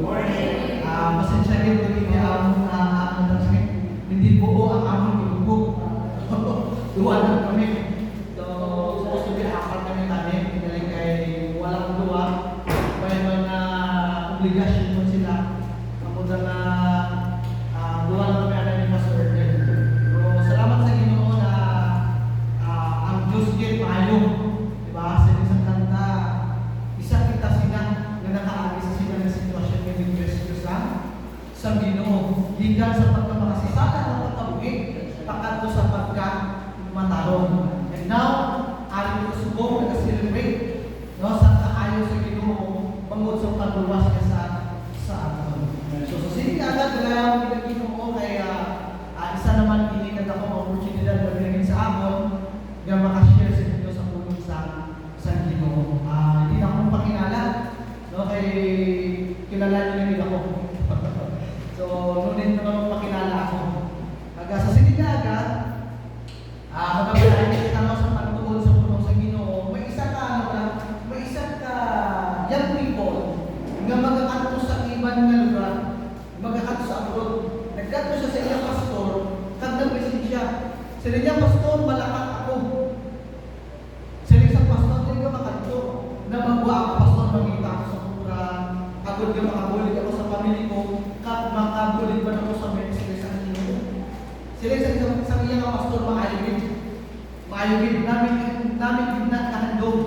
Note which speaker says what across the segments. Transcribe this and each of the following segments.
Speaker 1: morning. Pasensya kayo kung hindi ang transmit. Hindi buo ang aming grupo. Duwa lang kami. So, supposed to be apat kami tanin. Dahil kay walang duwa. May mga obligasyon mo sila. Kamuda na duwa lang kami alam ni Pastor Erdel. So, salamat sa Ginoo na ang Diyos din maayo. Diba? Sa isang kanta, isa kita sila na nakaagi sa sila ng sitwasyon ng Diyos sa Ginoo. Hinggan sa pagkamakasisala ng pagkabuhi, pakadto sa pagkamatarong. And now, aring ko subong nag-celebrate sa kaayo sa Ginoo, bangod sa pagluwas niya sa aton. So, sige agad na Ginoo kay isa naman inikan ako ang opportunity na binigyan sa amon na makashare sa inyo sa pulong sa Ginoo. Hindi na akong pakilala, kay kilala niyo na nila ako. So, nunin na naman pakilala ako. Sa sinigaga, magkabilahin kita sa pagtuon sa pulong sa Ginoo, may isa ka young people nga magkakanto sa iban nga lugar, magkakanto sa abroad. Nagkanto siya sa iyang pastor, kag nagpresensya. Sila niya, pastor, malakat ako. Sila isang pastor, hindi ka makanto. Na magwa ako, pastor, magkita ako sa kuran. Agod ka makabulig ako sa pamilya ko, kag makabulig ba ako sa ministry sa Ginoo. Sila isang iyang pastor, maayogin. Maayogin, namin ginakahandog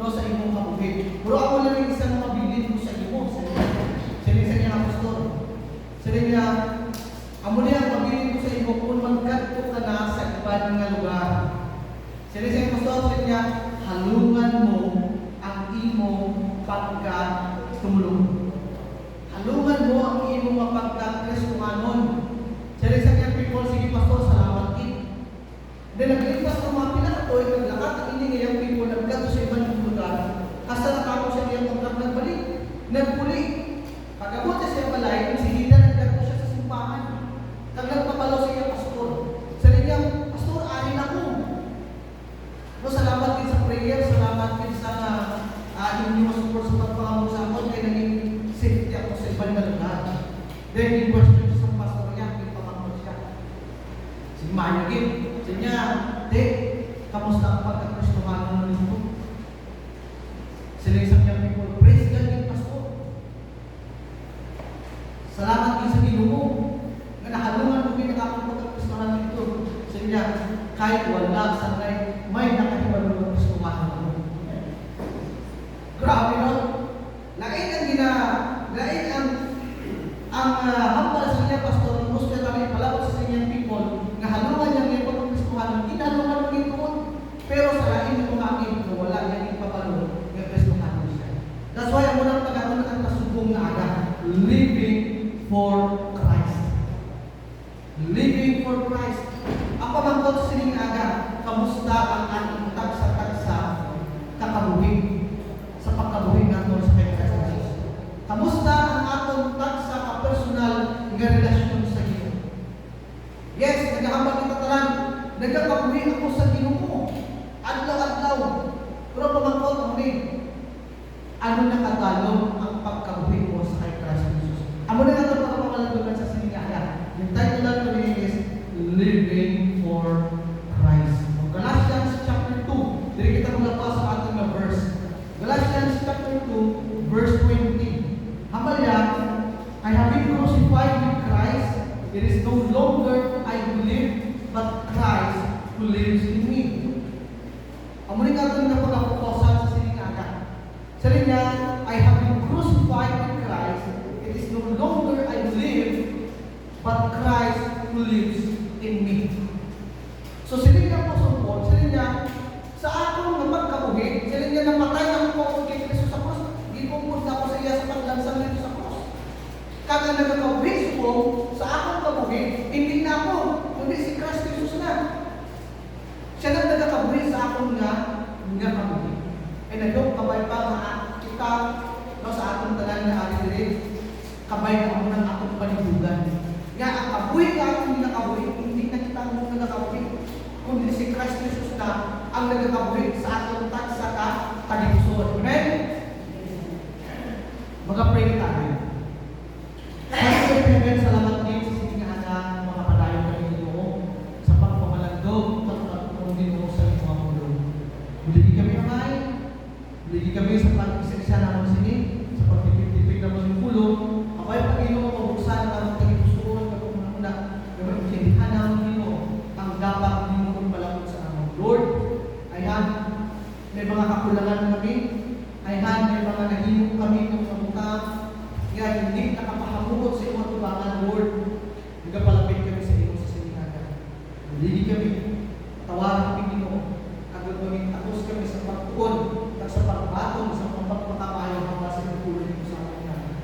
Speaker 1: sa imong kabuhi. Pero ako lang yung isang mabilin mo sa imo. Sila isang iyang pastor. Sila niya, amo niya ang pabilin ko sa imo kung magkadto ka na sa iban nga lugar. Sila isang pastor, sila niya, halungan mo ang imong pagka-tumulong. Halungan mo ang imong pagka-Kristohanon. Sila isang iyang people, sige pastor, salamat din. Then naglipas ng mga pinakatoy, naglakad ang ini ngayang people, nagkato sa ibang lugar, hasta nakako siya iyang kontrak nagbalik, nagpuli. Pagkabot siya balay, si Hida nagkato siya sa simbahan. Kag nagpapalo sa iyang pastor. Sa niya, pastor, ahin ako. Salamat din sa prayer, salamat din sa inyong support sa pagpangamusakon, kaya naging safety ako sa ibang lugar. Then, in question sa pastor niya, ipapakot siya. Si Mayagin, siya, kamusta ang pagkakristohanon nito? Sila isang young people, praise God din, pastor. Salamat din sa Ginoo nga nahalungan mo pinakakong pagkakristohanon nito. Siya, kahit wala sanay, may nakahibalo ng kristohanon. Grabe no? Lain ang hambal sa niya, pastor, gusto niya kami palabot sa inyong people, nga halungan niya ngayon pag kristohanon, inalungan mo ito. Pero sa lain ng umamin, wala niya ipapalo ng kristohanon siya. That's why ang unang pag-anon ang nasubong na aga, living for Christ. Living for Christ. Ang pamangkot sa sining aga, kamusta ang ating tagsa-tagsa kakabuhi sa pagkabuhi natin sa kay Christ Jesus. Kamusta ang atong tagsa ka-personal nga relasyon sa Ginoo? Yes, nagahambal kita tanan, nagkakabuhi ako sa Ginoo. Adlaw-adlaw. Pero pamangkot mo rin, ano nakatalong ang pagkabuhi mo sa kay Christ Jesus? Amo na natin pagkakalagugan sa sinigaya. Yung title natin is Living for Christ. Galatians chapter 2. Dili kita maglapas sa ating na verse. Galatians chapter 2, verse 20. Hamalya, I have been crucified with Christ. It is no longer I who live, but Christ who lives in me. Amo ni natin na pagkakutosan sa sinigaya. Sa niya, I have been crucified with Christ. It is no longer I who live, but Christ who lives in me. So sila niya po support, sila niya, sa akong napagkabuhi, sila niya namatay ang po kay Kristo sa cross. Gipupunta ko sa iya sa paglansang nito sa cross. Kaya nagkakabuhi ko sa akong kabuhi, hindi na ako, kundi si Christ Jesus na. Siya nang nagkakabuhi sa akong nga kabuhi. Ay nagyung kabay pa nga kita sa atong tanan na ari-diri, kabay na ako ng atong panibugan. Nga ang kabuhi ka, hindi na kabuhi, hindi na kita ang nagkakabuhi. Kundi si Christ Jesus na ang nagkakabuhi sa atong tagsa ka kaligsuon. Amen? Mag-pray tayo. nga hindi nakapahamukot sa imong tubangan, Lord. Nagapalapit kami sa iyo sa sininaga. Hindi kami tawaran kami Ginoo. Agad maging takos kami sa pagtuon at sa pagbaton sa pagpapakamayang hanggang sa pagpulong mo sa amin.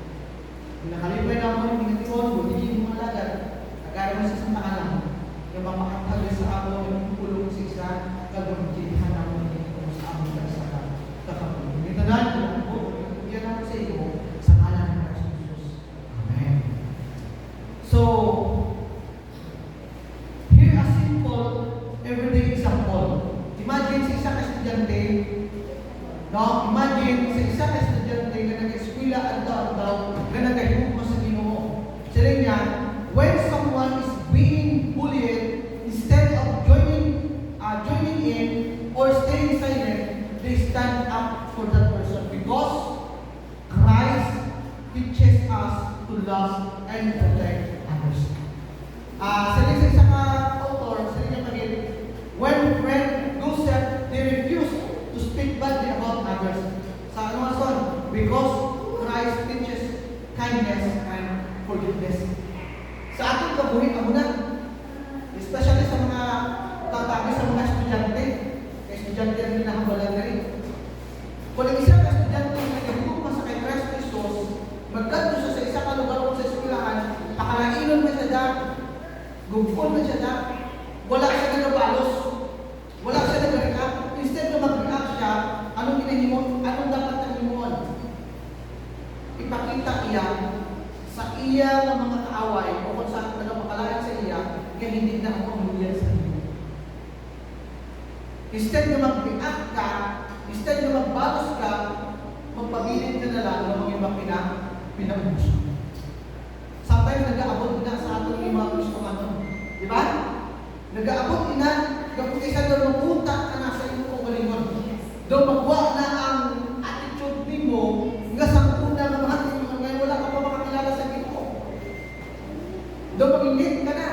Speaker 1: Pinakalipay naman yung pinatiwan, hindi mo malagad. Agad mo sa santaan yung mamakatagay sa ako yung pulong sa isa at kagamitin namin yung sa amin sa kakapulong. Ito na, yan ako sa iyo sa ngalan ng Jesus. Amen. So, here a simple everyday example. Imagine sa isang estudyante, no? Imagine sa isang estudyante na nag-eskwela andaw-andaw na nagahimog mo sa Ginoo. Sila niya, when someone is being bullied, instead of joining in or staying silent, they stand up for that person because Christ teaches us to love and protect others. Sa isang author, sa inyo pagin, when friend Joseph, they refuse to speak badly about others. Sa ano nga son? Because Christ teaches kindness and forgiveness. Sa ating kabuhi, amo na, especially sa mga tatami sa mga estudyante, estudyante ang hinahambalan na rin. Kung ang isang estudyante na nagigugma sa kay Christ Jesus, magkanto siya sa isang lugar o sa eskwelahan, pakalainon mo siya dyan, gugpon mo siya dyan, wala siya nagabalos, wala siya nag-react. Instead na mag-react siya, anong ginahimon, anong dapat na himon? Ipakita iya sa iya ng mga kaaway o kung saan nagpapakalayan sa iya, kaya hindi na ako umulian sa iyo. Instead na mag-react ka, instead na magbalos ka, magpabilin ka na lang ng mga ibang pinag-ubos. Sometimes nag-aabot na sa ating mga gusto ka nun. Di ba? Nag-aabot na, kapag isa doon mapunta ka na sa iyong kumalingon. Doon magwa na ang attitude mo, nga sa una ng mga tingin ngayon, wala ka pa makakilala sa Ginoo. Doon mag-init ka na.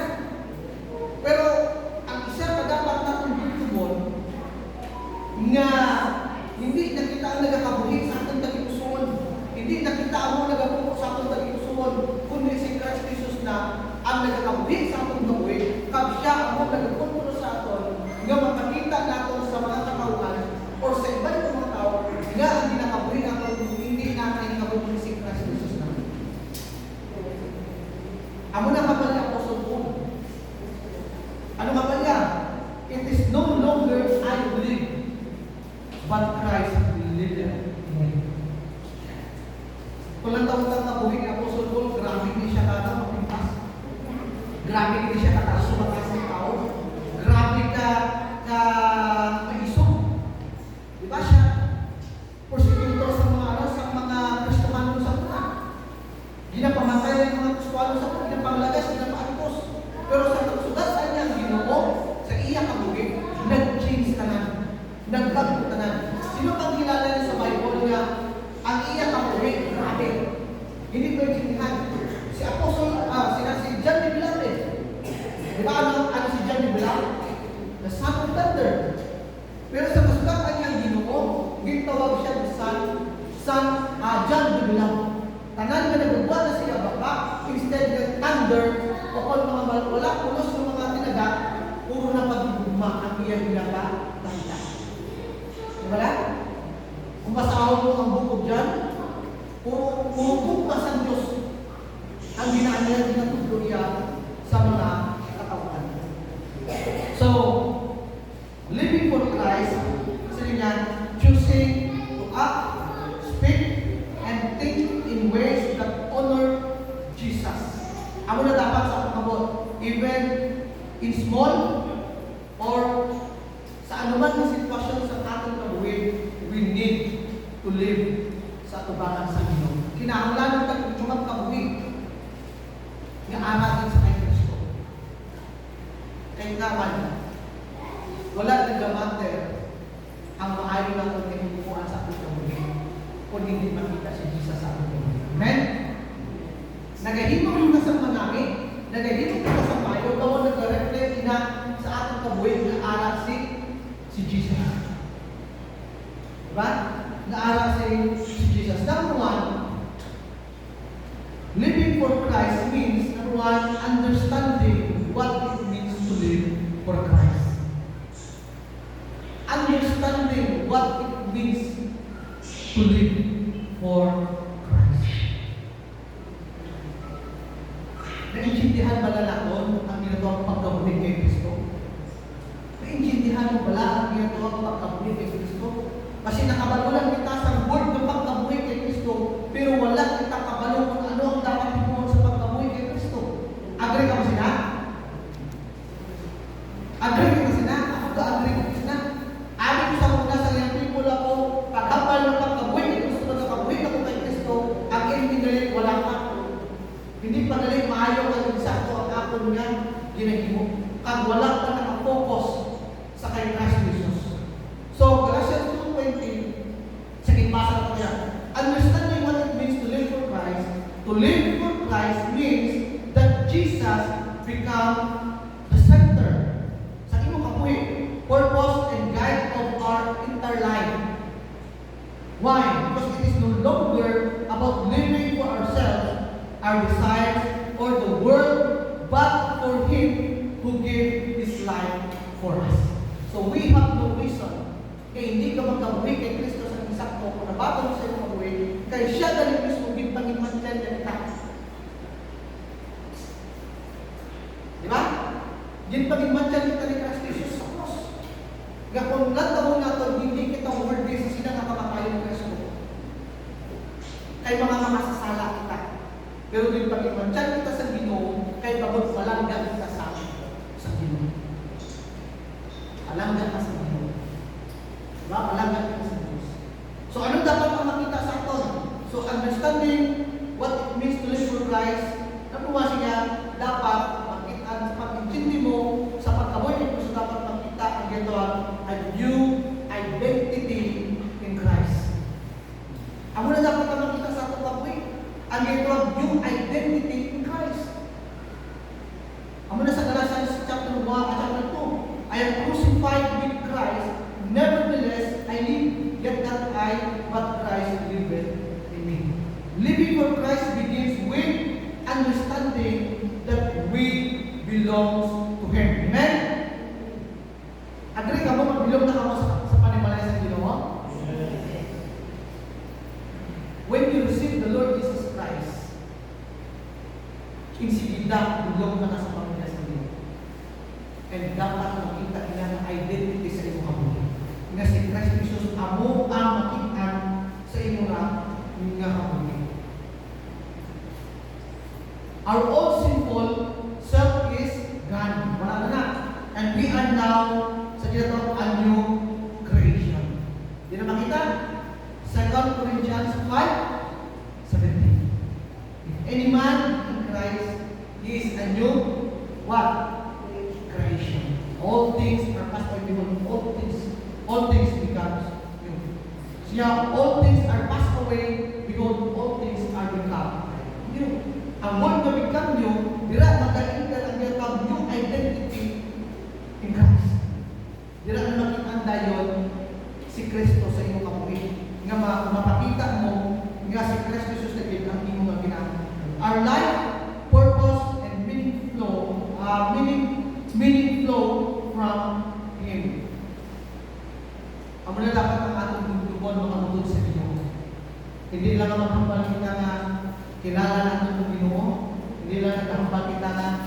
Speaker 1: Pero, ang isa na dapat natin bigtumon, nga hindi nakita ang nagakabuhi sa ating tagikusuon, hindi nakita ang nagabuko sa ating tagikusuon, kundi si Christ Jesus na ang nagakabuhi sa ating gabuhi, siya ang nagkukulo sa aton, nga makakita natin sa mga katauhan o sa iba ng mga tao, nga ang ginakabuhi natin, hindi natin kabuhi si Christ Jesus na. Amo na kapal niya Apostle Paul. Ano kapal niya? It is no longer I who live, but Christ liveth in me. Kung lang taon-taon na buhay ni Apostle Paul, grabe hindi siya kata mapimpas. Grabe hindi siya kata sumakas ng tao. Grabe ka maisog. Di ba siya? Persecutor sa mga Kristohano sa una. Ginapamatay ng mga Kristohano sa una, ginapanglagas, ginapaantos. Pero sa sugat sa niya ang Ginoo, sa iya kabuhi, nag-change tanan, nagbago tanan. Sino pang kilala niya sa Bible nga ang iya kabuhi, grabe. Hindi ko intindihan. Si Apostle, si John the Beloved. Di ba ano si John the Beloved? The son of thunder. Pero sa kasugatan niya ang Ginoo, gitawag siya ng son John the Beloved. Tanan nga nagugwa na siya baka, instead ng thunder, o kung mga wala pulos ng mga tinaga, puro na pagigugma ang iyang ginapakita. Diba? Kung basahon mo ang bukog dyan, puro gugma sa Diyos ang ginaan ginatudlo niya sa mga katawan. So, living for Christ, kasi niya, choosing to act, speak, and think in ways that honor Jesus. Ako na dapat sa pagkabot, even in small or sa anuman na sitwasyon sa ating kabuhin, we need to live sa atubangan sa Ginoo. Kinahanglan ng tagtulong kabuhin nga aratin sa kay Kristo. Kaya naman, wala nagamater ang maayo ng pagkikipuan sa ating kabuhin kung hindi makita si Jesus sa ating kabuhin. Amen? Nagahimong yung kasama namin, nagahimong yung kasama tayo, gawang nag-reflect na sa ating kabuhin na aral si Jesus. Diba? Na aral si Jesus. Number one, Christ means, number one, understanding what it means to live for Christ. Understanding what it means to live for Christ. Naintindihan ba na natin ang ginagawang pagkabulig kay Kristo? Naintindihan mo bala ang ginagawang pagkabulig kay Kristo? Kasi nakabalulan kita sa word ng pagkabulig kay Kristo, pero wala kita kabalo kung ano ang dapat himuon sa pagkabulig kay Kristo. Agree ka mo sila? Agree ka sila? Ako ka agree ka sila? Ari ko sa mga sa iyang people ako, paghapal ng pagkabulig kay Kristo, pagkabulig ako kay Kristo, ang hindi galit, wala ka. Hindi pa galit, maayaw ka yung sakto ang akon niya, ginahimo. Kag wala ka nakafocus sa kay Christ Jesus. So, Galatians 2:20, sa kinbasa na kaya, understanding what it means to live for Christ. To live for Christ means that Jesus become the center sa imong kabuhi, purpose and guide of our entire life. Why? Because it is no longer about living for ourselves, our desires, or the world, but for Him who gave His life for us. So we have no reason kaya hindi ka magkabuhi kay Kristo sa isakto kung nabato mo sa iyong kabuhi, kaya siya dali mismo gipangimantyan na kita. Di ba? Gipangimantyan kita ni Christ Jesus sa cross. Nga kung natawag natin, hindi kita worthy sa sila na kamatayon ng Kristo. Kay mga masasala kita. Pero gipangimantyan kita sa Ginoo, kay bagod palanggan kita sa Ginoo. Palanggan ka sa Ginoo. Palanggan ka sa Diyos. So, ano dapat ang makita sa aton? So, understanding what it means to live for Christ, napuwa siya, dapat makita, sa pag-intindi mo, sa pagkabuhay mo, so dapat makita ang ginawang a new identity in Christ. Ang muna dapat ang makita sa atong kabuhay, ang ginawang new identity in Christ. Ang muna sa Galatians chapter 1 at chapter 2, I am crucified with Christ, nevertheless, I live, yet not I, but Christ liveth in me. Living for Christ begins with understanding that we belong to Him. Amen? Agree ka mo, mag-belong na ka mo sa panimalay sa Ginoo? When you receive the Lord Jesus Christ, insigida, belong na ka sa pamilya sa Ginoo. And dapat makita nila ang identity sa iyong kabuhi. Nga si Christ Jesus amo ang makitaan sa iyong nga kabuhi. Our old sinful self is gone. Wala na. And we are now sa ginatawag a new creation. Di na makita? 2 Corinthians 5:17. If any man in Christ, he is a new what? Creation. All things are passed away. All things becomes new. Siya, all things are passed away because all things are become new. Ang word na become new, dira magkainda ang ginatawag new identity in Christ. Dira na makita dayon si Kristo sa iyong kabuhi. Nga mapakita mo nga si Kristo Jesus na ang iyong nga ginagawa. Our life, purpose, and meaning flow from Him. Ang muna dapat ang atong tugtugon makabutod sa Ginoo. Hindi lang ang maghambal kita nga kilala natin ng Ginoo. Hindi lang naghambal kita nga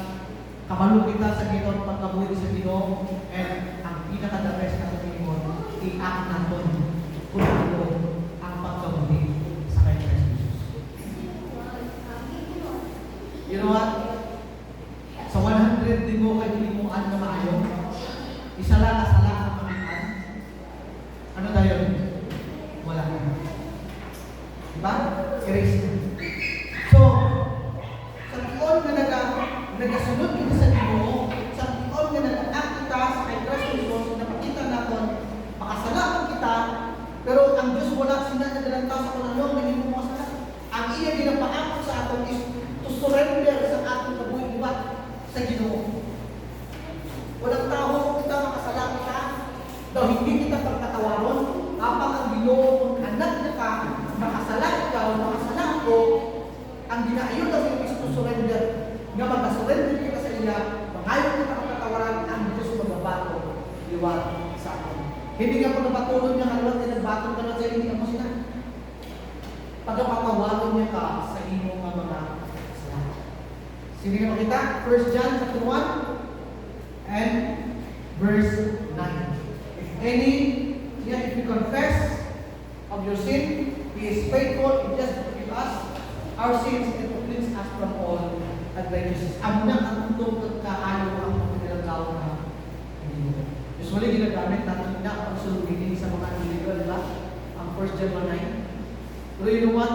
Speaker 1: kabalo kita sa Ginoo, pagkabuhi sa Ginoo. And ang pinaka-the best na sa Ginoo, i-act natin kung ano ang pagkabuhi sa kay Christ Jesus. You know what? Sa 100 din mo kay hinimuan na maayo, isa lang asala ang pamitan. Ano tayo? Wala na. Diba? Erase na. So, sa tiyon na nagasunod kita sa Ginoo, sa tiyon na nag-act kita sa kay Christ Jesus, napakita natin, makasala kita, pero ang Diyos wala sinadadalang tao sa kunanong na hindi mo masala. Ang iya ginapaakot sa atin is to surrender sa ating kabuhi iwat sa Ginoo. Walang tao kita makasala kita, daw hindi kita pagkatawaron, kapag ang Ginoo kung anak na ka, makasala ikaw, makasala ako, ang ginaayon daw is to surrender Hindi ka pagpapatulog niya kalawat, nagbatong ka na sa hindi mo sila. Pagpapatawagan niya ka sa iyong mga kasalanan. Sige na makita, 1 John chapter 1 and verse 9. If you confess of your sin, He is faithful and just to forgive us our sins and to cleanse us from all unrighteousness. Ang nakatutong kaayo ang pagkakalaw na usually ginagamit natin na pagsulugin sa mga individual, diba? Ang 1 John 9. Pero you know what?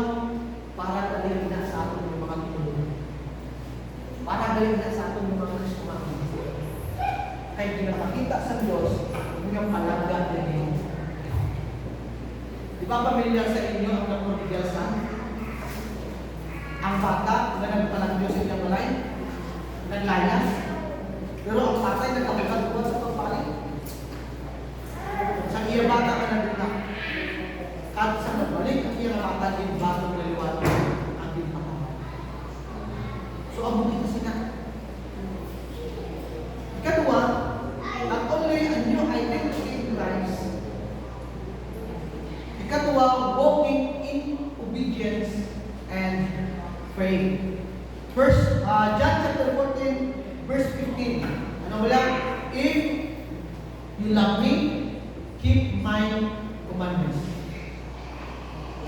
Speaker 1: Para galing na sa atin yung mga tinulungan. Para galing na sa atin yung mga Kristo. Kaya pinapakita sa Diyos yung palagyan din. Di ba pamilyar sa inyo ang prodigal son? Ang bata na nagpalang Diyos sa kanyang balay, naglayas. Pero ang tatay nagkakagad sa pagpalit. Sa iya bata ka nagkita. Kahit sa nagbalik, ang iya bata din batong naliwan ang din pakawa. So, ang buti kasi na. Ikatwa, not only a new identity in Christ, ikatwa, walking in obedience and faith. First, John chapter 14, verse 15. Ano wala? If you love me, keep my commandments.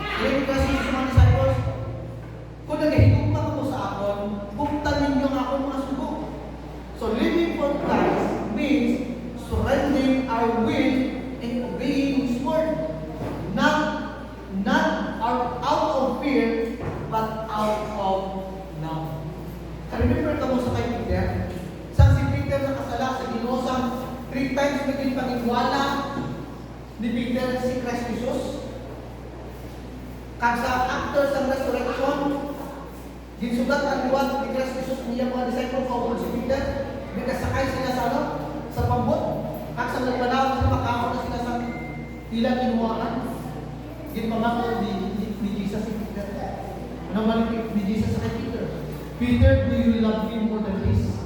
Speaker 1: Ngayon kasi sa mga disciples, kung nagahigugma ko sa akon, buktan ninyo ang akong mga sugo. So living for Christ means surrendering our will and obeying His word. Not out of fear, but out of love. Remember ka mo sa kay Peter? Sa si Peter nakasala sa Ginosang 3 times naging pag-iwala ni Peter si Christ Jesus. Kag sa after sa resurrection, ginsugat ang liwat ni Christ Jesus niya mga disciple ko si Peter. Nagkasakay sila sa ano? Sa pambot. Kag sa nagpanaw sa makaon na sila sa ilang inuwaan. Ginpamako ni Jesus si Peter. Ano man ni Jesus sa kay Peter? Peter, do you love me more than this?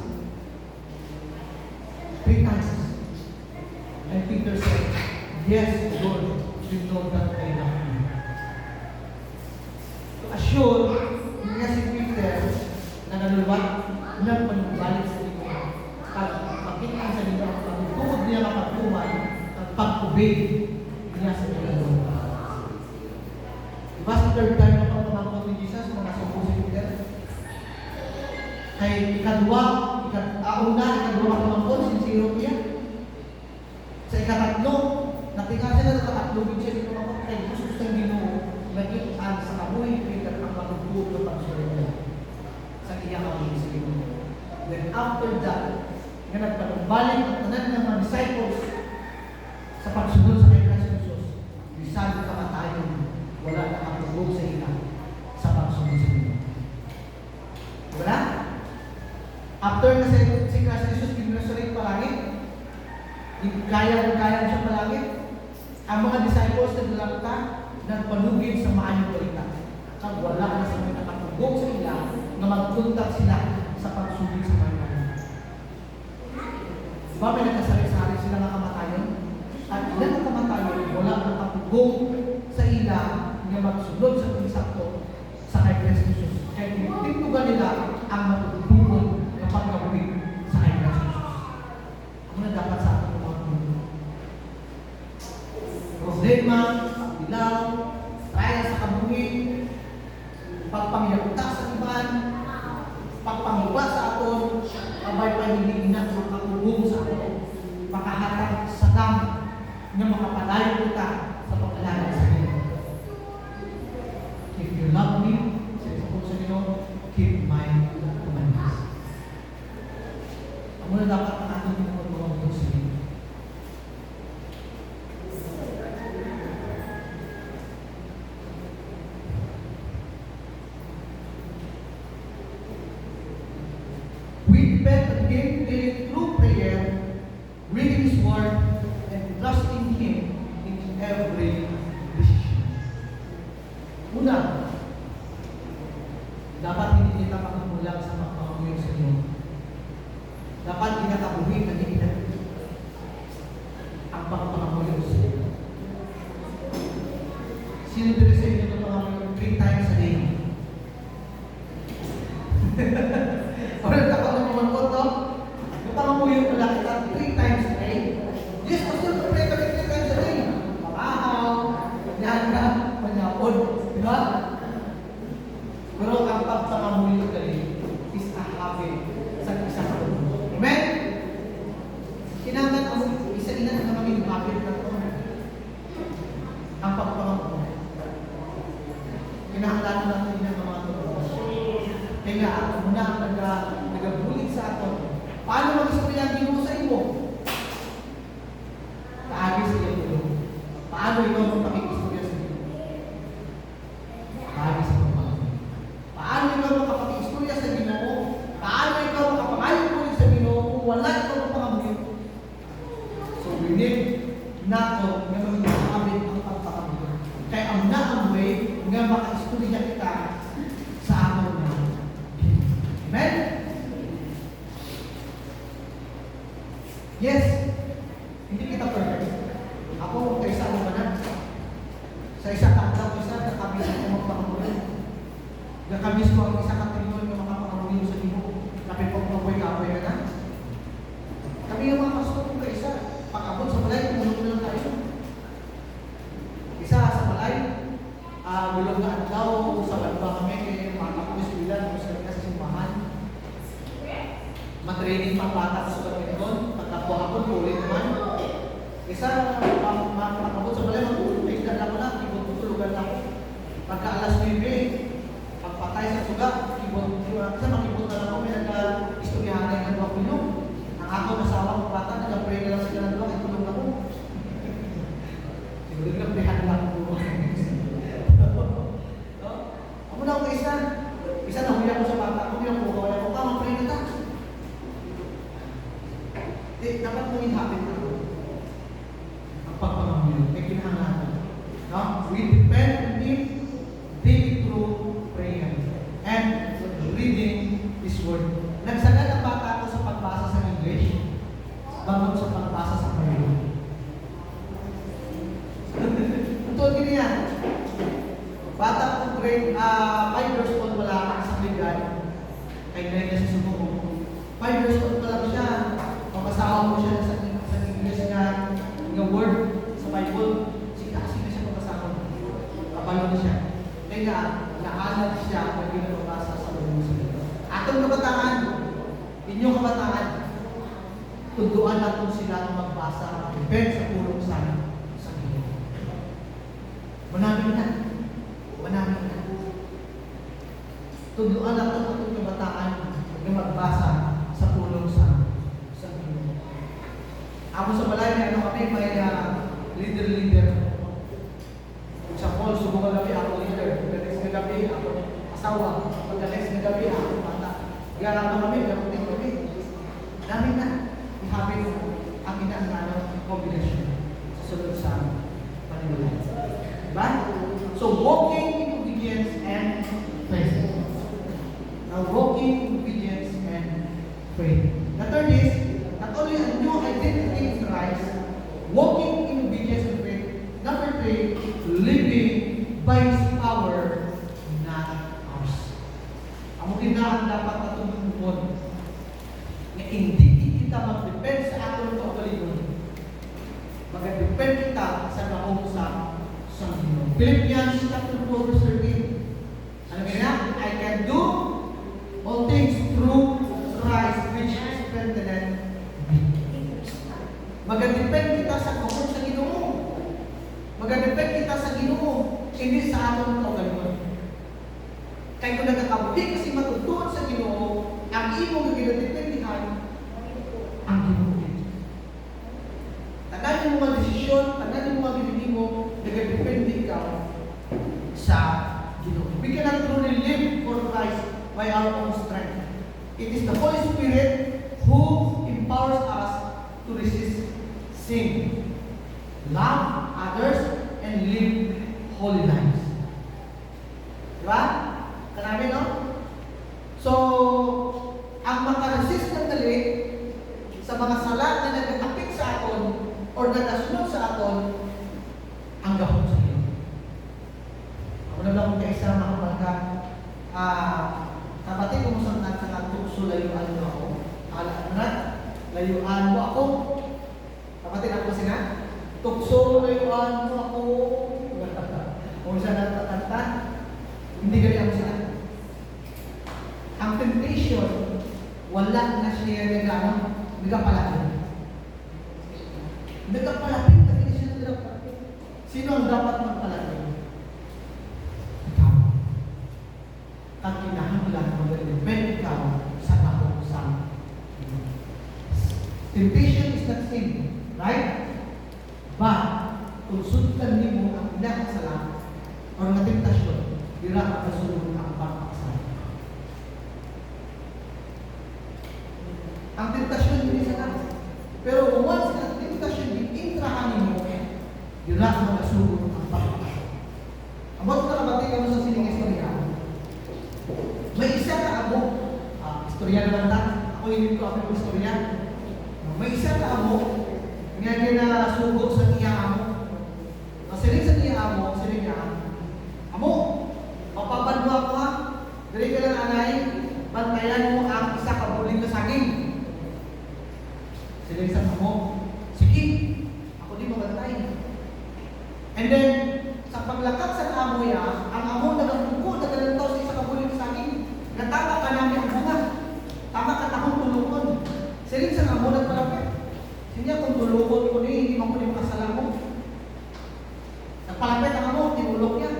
Speaker 1: 3 times. And Peter said, yes, Lord, you know that I love you. To assure, niya si Peter na naluwat, nagpanumbalik sa inyo. At makita sa inyo, ang pagtungod niya kapatuman, at pag-obey niya sa inyo. Diba sa 3rd time na pagpapakot ni Jesus, mga suko si Peter? Kay ikadwa pangangkon, sincero niya. Sa ikatatlo, natinga sila na nakatlubid siya dito mga kay Jesus ng Ginoo, nag-ian sa kabuhi Peter ang matutulog ng pagsunod niya sa iya kabuhi sa Ginoo. Then after that, nga nagpanumbalik ang tanan ng mga disciples sa pagsunod sa kay Jesus, bisan kamatayon, wala na katulog sa ila sa pagsunod sa Ginoo. Wala? After kasi si Christ Jesus pinresurrect palangit, kaya siya palangit, ang mga disciples naglalakta, nagpanugid sa maayong balita. Kag wala na sa mga nakatugog sa ila na magpunta sila sa pagsugid sa mga. Diba may nagkasari-sari sila na kamatayon? At ilan ang kamatayon, wala na nakatugog sa ila na magsunod sa pinsakto sa kay Christ Jesus. Kaya tinitugan nila ang matutulog na pagkawin sa kay Christ Jesus. Ano na dapat sa ating mga mundo? Problema, pagbilaw, trial sa kabuhi, pagpangyakuta sa iban, pagpangiwa sa aton, kabay pahilig na sa kakubong sa aton, makahatag sa dam na makapalayo kita sa pagkalaga sa Diyos. If you love me, sa inyo, keep my commandments. Ang muna dapat ang ating mga mundo sa inyo. We depend on Him daily through prayer, reading His Word, and trusting Him in every decision. Una, dapat hindi kita makamulang sa pagpapagawin sa inyo. Dapat kinakabuhin na hindi ang pagpapagawin sa inyo. Sino dito sa inyo ito pangamuyo 3 times a day? Orang takot na kumankot, no? Yung pangamuyo pala kita 3 times a day. Yes, pastor, pray kami 3 times a day. Pamahaw, panyaga, panyapon. Di ba? Pero ang pagpangamuyo gali is a habit sa isang tao. Amen? Kinangan ang isa-ina na kami habit na ito. Ang pagpangamuyo. Kinahanglan natin ng mga tulong. Kaya muna ang nagabulit sa ato. Paano mag-istorya ang Ginoo sa imo? Kaagi sa iyong tulong. Paano ikaw magpakikistorya sa Ginoo? Kaagi sa pagpapalagay. Paano ikaw makapag-istorya sa Ginoo? Paano ikaw makapangayon sa Ginoo kung wala ikaw magpangamuyo? So we need nato na magpapakabit ang pagpapakamuyo. Kaya ang naamoy nga maka-istorya kita sa aton na. Amen? Yes, hindi kita perfect. Ako, kaysa ako ba na? Sa isang tatlaw, isa, nakabis ako magpakamuyo. Nakabis ko ang isang katriyon na makapakamuyo sa Ginoo. Napipag-kapoy-kapoy ka na. Kami yung mga pastor kong kaisa, pag-abot sa balay, tumulong na lang tayo. Isa sa balay, bulog na adlaw sa balba kami kaya makapos bilang sa simbahan. Matraining pang bata sa Panginoon, pagkapo-hapon ulit naman. Isa makapot sa balay, mag-ulog, may dala ko na, ibutulugan na ako. Pagka alas 9, pagpatay sa suga, isa makibot na lang ako, may nag-istoryahan na yung nagwakulong. Ang ako nasawa ko bata, nag-pray na lang sila ng luwag, itulong ako. Siguro nag-prehan lang ako. Ako na ako isa na huya ko sa bata, ako yung wala ko, mag-pray na ta. Dapat mong inhabit na ako. Ang pagpamamuyo, may kinahanglan. No? We depend on Him daily through prayer and reading His Word. Nagsagad ang bata ko sa pagbasa sa English, bago sa pagbasa sa Bible. Ito din yan. Bata ko grade 5 years old wala sa bigay. Kay grade na siya sumuko. 5 years old pa lang siya. Papasawa ko siya sa English nga word sa Bible. Sige na siya papasawa. Kapalo na siya. Kaya naalat siya pag ginabasa sa Bible. Atong kabataan, inyong kabataan, tunduan natin sila magbasa, depend sa pulong sa Ginoo. Manaming na. Tunduan natin ang kabataan na magbasa sa pulong sa Ginoo. Ako sa balay, may leader. Sa Paul, subukan gabi ako leader. Pagdating sa gabi, ako asawa. Pagdating sa gabi, ako bata. Garato kami, gamutin kami. Namin na, ihabit ang inaanong kombinasyon sa sunod sa paniniwala. Diba? So, walking in obedience and faith. Now, walking in obedience and faith. The third is, not only a new identity in Christ, walking in obedience and faith. Number 3, living by His power, not ours. Ang kinahanglan dapat natutungkol na hindi kita mag-depend sa atong kaugalingon. Mag-depend kita sa naong sa Ginoo. Philippians chapter 4 verse 13. Ano kaya? I can do all things through Christ which strengtheneth me. Mag-depend kita sa naong sa Ginoo. Mag-depend kita sa Ginoo, hindi sa atong kaugalingon. Kaya kung nagkakabuhi kasi matutuan sa Ginoo, ang imong ginatipendihan ang Ginoo. Tanan yung mga desisyon, tanan yung mga binigay mo, nagdepende ikaw sa Ginoo. We cannot truly live for Christ by our own strength. It is the Holy Spirit who empowers us to resist sin, love others, and live holy lives. Diba? Karami, no? So, ang makaresist ng dali sa mga sala na nag-apit sa aton or nagasunod sa aton, ang gahon sa iyo. layuan mo ako. Kapatid ako sina, tukso layuan mo ako. Kung siya natatanta, hindi ganyan ako sila. Ang temptation, wala na siya regalo, nagapalapit. Nagapalapit, kasi siya nagapalapit. Sino ang dapat magpalapit? Ikaw. Ang kinahanglan, mag-depend ikaw sa kapusan. Temptation is not sin, right? But, kung sundan niyo ang pinakasalan, o nga tentasyon, dira ang kasunod ang pagpakasal. Ang tentasyon hindi sa lahat. Pero once na tentasyon intrahanin mo, dira ang kasunod ang pagpakasal. Abot na kabati ka mo sa sining istorya. May isa ka amo, istorya naman ta, ako hindi ko ako istorya. May isa ka amo, nga ginasugod sa iya amo. Kasi sa iya amo, sila niya, amo, mapapadlo ako ha. Dali ka lang anay, bantayan mo ang isa kabuling na saging. Sila isang amo, sige, ako di mabantay. And then, sa paglakat sa amo ya, ang amo nagagbuko, nagalantaw sa isa kabuling na saging. Natama ka namin ang bunga. Tama ka takong tulungon. Sila isang amo nagpalapit. Sinya kung tulungon ko ni, hindi mo ko ni makasala mo. Nagpalapit ang amo, tinulog niya.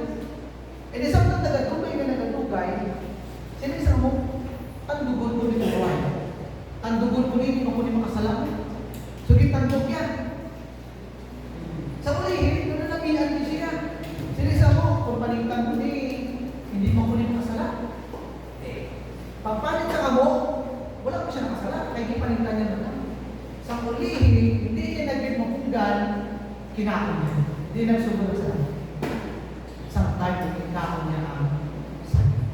Speaker 1: E di sa mga nagatugay na nagatugay, sinisang mo, tandugon ko ni Turuan. Tandugon ko ni, hindi mo ko ni makasalam. So, kitandog niya. Sa uli, nananabihan niya siya. Sinisang mo, kung paningtan ko ni, hindi mo ko ni makasalam. Pagpalit sa amo, wala ko siya nakasala, kaya hindi paningtan niya naman. Sa uli, hindi niya nagmumunggan, kinakon niya. Hindi nagsugot sa amin. Sometimes, kinakon niya ang sakit.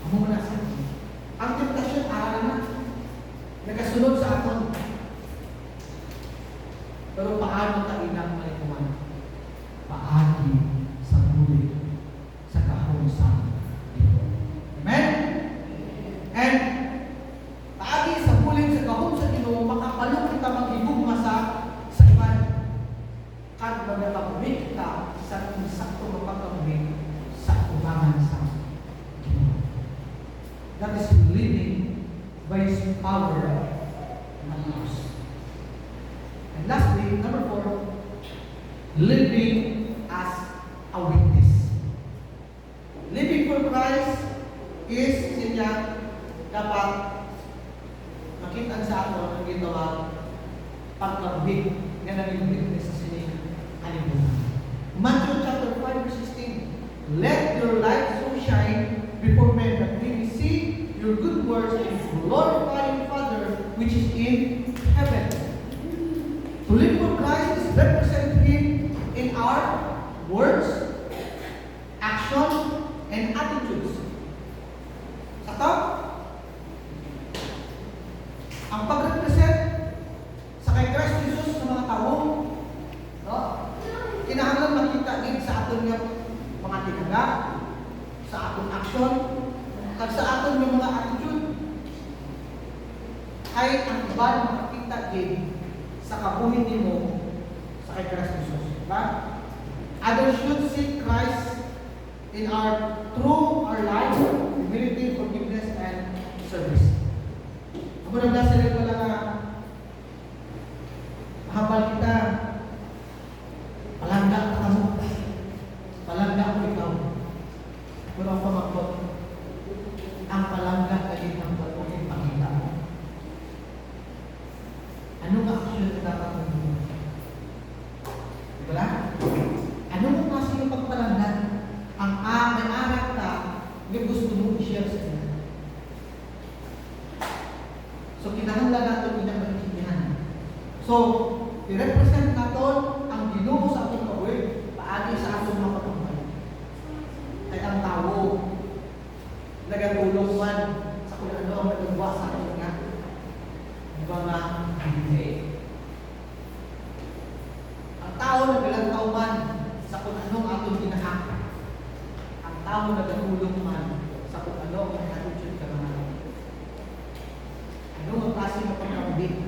Speaker 1: Amo mo na sakit. Ang temptasyon, araw na. Nagkasunod sa aton. Pero paano tayo nang malikuman? Paagi sa bulit, sa kahunsan. Amen? And, paagi sa bulit, sa kahunsan, makapalong kita maghigugma sa iban. At magkakabumik ka sa insakto magkakabumik sa ubangan sa Ginoo. That is living by His power and us. And lastly, number 4, living as a witness. Living for Christ is siya dapat makita sa ato ang ginawa pagkabig na naging witness sa sining kalibutan. Matthew chapter 5 verse 16. Let your light so shine before men that they may see your good works and glorify your Father which is in heaven. To live for Christ is represent Him in our words, action, and attitudes. Sa to, ang pag-represent sa kay Christ Jesus sa mga tao, no? Kinahanglan makita din sa aton nga mga tinaga, sa aton action, at sa aton nga mga attitude. Ay ang iba makita din sa kabuhi nimo sa kay Christ Jesus. Diba? Others should see Christ in through our life, humility, forgiveness, and service. Ako nagdasalit ko lang habang kita palangga ka mo, palangga ko ikaw. Pero ang pamakot, ang palangga ka din ang pagkuhin pakita mo. Ano nga action na dapat mo? Diba? Ano nga kasi yung pagpalangga? Ang may arak ka, may gusto mo i-share sa inyo. So, kinahanglan natin pinag-maintindihan. So, i-represent natin ang Ginoo sa ating kawin, paagi sa ating mga patumpay. Ay ang tao, nagatulong man sa kung ano ang nagagawa sa ating nga. Mga hindi. Ang tao nagalantaw man sa kung anong atong ginahak. Ang tao nagatulong man sa kung ano ang attitude ka naman. Ano ang klase ng pagkakabit?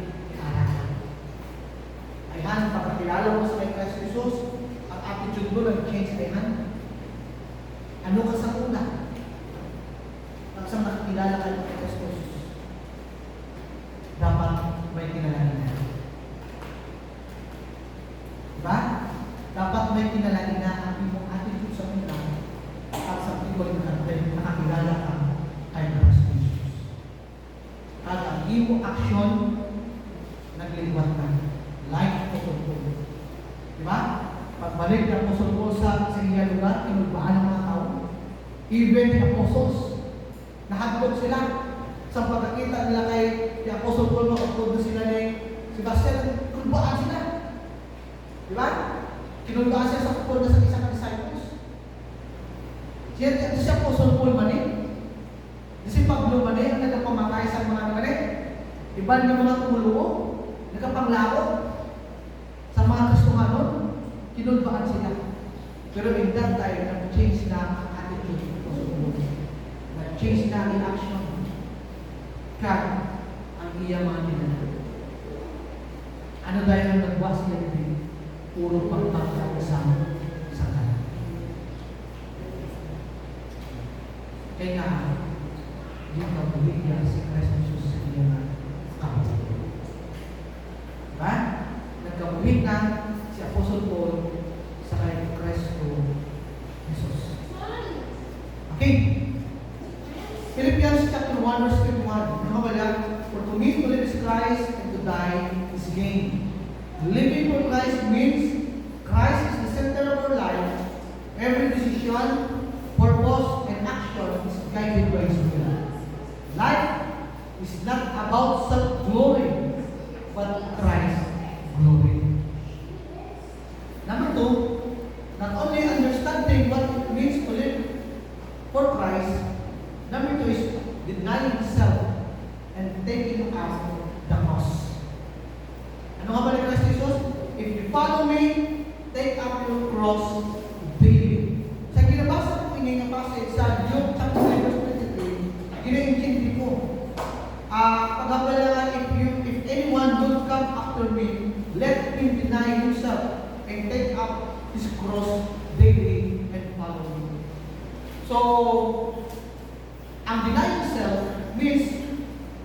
Speaker 1: imo action, nagliwat ka. Like Apostol Paul. Diba? Pagbalik ng Apostol Paul sa iyang lugar, inulbaan ng mga tao. Even the apostles, nahadlok sila sa pagkakita nila kay Apostol Paul, makapod na sila ni Sebastian, kulbaan sila. Diba? Kinulbaan siya sa kupod na sa isang disciples. Siya Apostol Paul man eh. Si Pablo man eh, ang nagpapamatay sa mga nagare. Iban ng mga tumuluo, nagpapanglaro sa mga Kristohanon, kinulbaan sila. Pero in that time, nag-change na ang attitude ng Apostol Paul. Nag-change na ang action. Kaya ang iya mga tinanong. Ano dahil ang nagwa siya din? Puro pagpagkak sa kanan. Kaya nga, yung kabulig niya si Christ Jesus sa iyong kabulig. Diba? Nagkabulig na si Apostol Paul sa kay Kristo Jesus. Okay. Philippians chapter 1 verse 21. Nakawala, for to me to live is Christ and to die is gain. Living for Christ means Christ is the center of our life. Every decision, purpose, and action is guided by His will. Life is not about self-glory, but Christ's glory. Number two, not only understanding what it means to live for Christ, number two is denying self and taking up the cross. Ano nga ba ni Christ Jesus? If you follow me, take up your cross daily. Sa ginabasa ko nga passage sa Luke chapter 9 verse 23, gina-intindi ko. Pagkabala, if anyone will come after me, let him deny himself and take up his cross daily and follow me. So, ang denying self means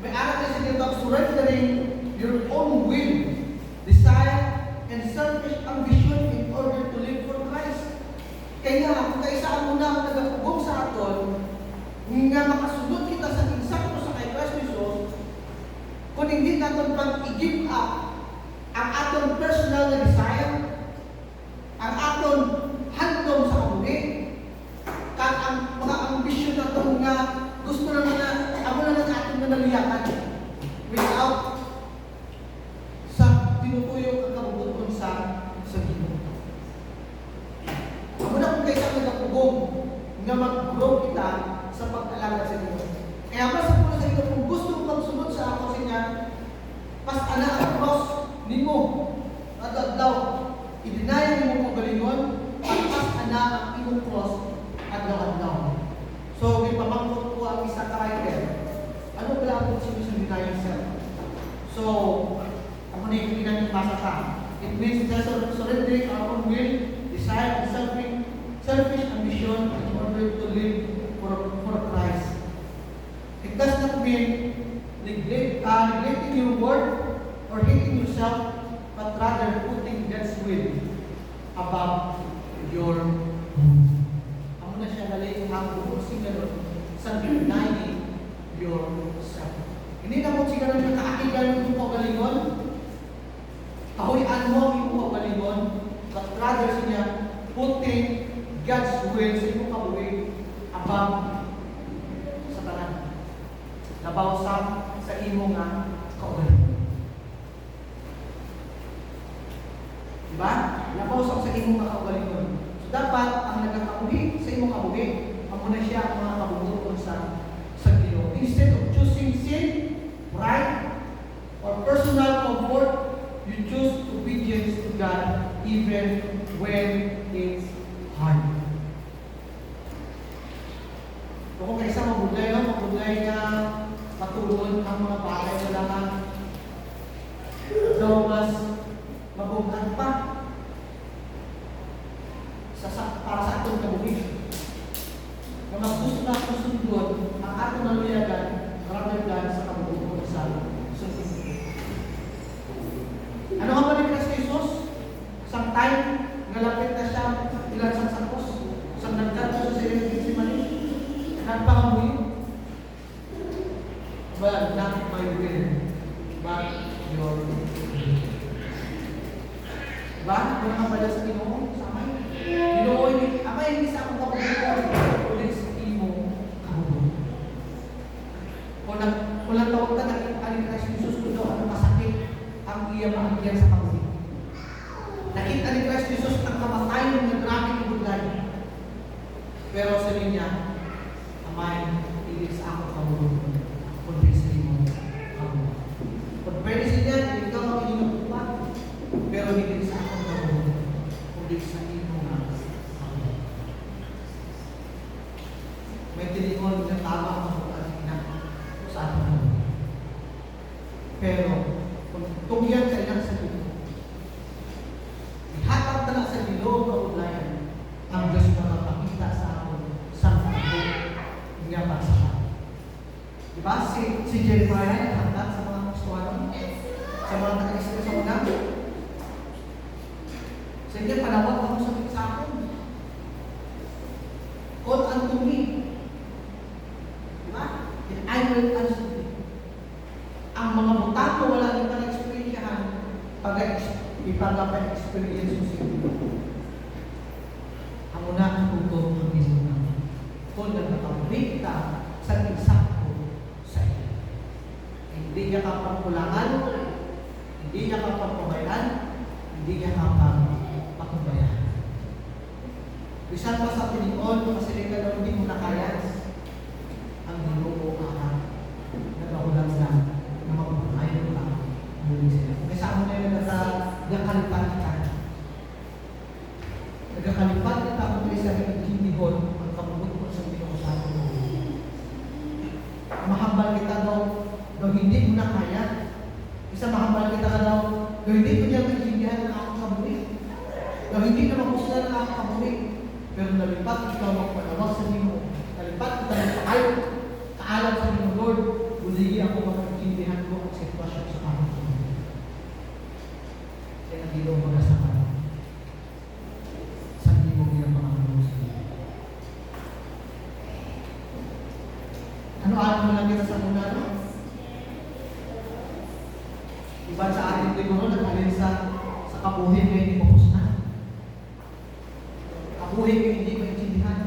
Speaker 1: may aral kasi dito surrendering your own will, desire, and selfish ambition in order to live for Christ. Kaya, kung kaisaan mo na ang nagapugong sa aton, nga makasunod kita sa insakto sa kay Christ Jesus, kung hindi natin pag-i-give up ang aton personal na desire, ang aton handong sa kabuhi, kang ang mga ambisyon natin nga gusto naman na, amo na natin ating manaliyakan without sa tinutuyo ang kabubuton sa Ginoo. Amo na kung kaysa nagapugong nga mag-grow kita sa pag-alaga sa Ginoo. Kaya mas po sa ito, kung gusto mo magsunod sa ako sa niya, pas ana ang cross nimo at adlaw, i-deny mo kung galingon, at pas ana ang imong cross adlaw-adlaw. So, may pamangkot ko ang isa ka writer. Ano pala ang sino sa denying self? So, ako na yung pinag-pasa ka. It means just surrendering our own will, desire, and selfish ambition in order to live for Christ. It does not mean neglecting your word or hating yourself, but rather putting God's will above your own. Amo na siya dali ang bubusin gano'n sa denying yourself. Hindi na mo siya gano'n yung kaakigan yung pagalingon, kahulian mo yung pagalingon, but rather siya putting God's will sa iyong kabuhi above sa tanan. Labaw sa imo nga kaugalingon. Diba? Labaw sa imo nga kaugalingon. So, dapat ang nagkakabuhi sa imo kabuhi, amo na siya ang mga kabubuton sa Ginoo. Instead of choosing sin, pride, or personal comfort, you choose obedience to God even when it's hard. Kung kaysa mabudlay na patulon ang mga bagay na lang daw mas mabuhat pa para sa atong kabuhi. Kung mas gusto na atong sundod ang atong naluyagan rather than sa kabuhi sa sundod. Ano nga ba ni Christ Jesus? Isang time, ngalapit na siya ilan sa sakos. Isang nagdato sa iyong Gethsemane. Nagpangamuhi. Well, not my will, naman pala sa Ginoo, sa amay. Ginoo, amay, hindi sa akong kabubuhan, kundi sa imo kabubuhan. Kung tawag na naging aling Christ Jesus ko daw, ano masakit ang iya maagyan sa kabubuhan. Nakita ni Christ Jesus ang kamatayan ng grabe ng budlay. Pero sa niya, amay, hindi sa akong kabubuhan, kundi sa imo kabubuhan. Kung pwede siya, hindi ka mag-inutupan, pero hindi sa akong kabubuhan, kundi sa imo kabubuhan. May tiningon na tama ang kabubuhan na sa ating kabubuhan. Pero, kung tugyan ka lang sa Ginoo, ihatag na lang sa Ginoo ang kaugnayan, ang Diyos makapakita sa akin sa kabubuhan niya para sa akin. Diba? Si Jeremiah naghatag sa mga Kristohanon, sa mga taga-Israel sa una. Sa inyo, panawag ako sa akin. Call unto me. Diba? And I will answer you. Ang mga butang ko wala nang pa-experiencehan ipag-experience mo sa inyo. Ang una ang tuto ng Ginoo naman. Kung nagkakabalik ka sa insakto sa iyo. Hindi niya kapagkulangan, hindi niya kapagpabayan, hindi niya kapagpabayan. Bisan pa sa Pilipinon, kasi ka daw hindi mo na kaya, ang Ginoo ang nagahulang na mabuhayan ka muli sila. Kaya sa amin na nagkakalipat ka. Nagkakalipat kita kung tuloy sa nagkikihon ang kabubot ko sa Ginoo sa atin. Mahambal kita daw hindi mo na kaya. Isa mahambal kita ka daw hindi ko niya maintindihan ang aking kabuli. Hindi na mapusulan ang aking kabuli. Pero nalipat ikaw magpanawag sa Ginoo. Nalipat kita ng kaalam sa Ginoo, Lord, uligi ako magkaintindihan ko ang sitwasyon sa aking kabuli. Kaya Ginoo magasakan. Sa Ginoo bilang mga kanusin. Ano-ano mo lang kita sa muna, no? Iba sa ating Ginoo, nag-alin sa kabuhin na hindi mapus na. Kabuhin na hindi maintindihan.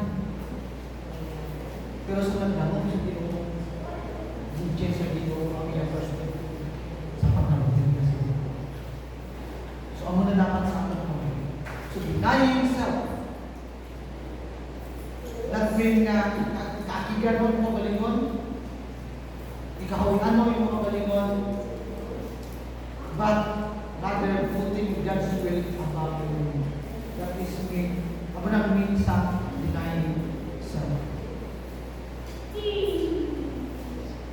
Speaker 1: Pero sa magdamong sa Ginoo, diyan sa Ginoo ang iyang perspective sa pagkabuhin na sa Ginoo. So, ang muna dapat sa ating kabuhin. So, denying yourself. That means kakigan mo yung mga balingon, ikahunan mo yung mga balingon, but rather putting God's will above your will. That is me. Apa nang minsan denying self.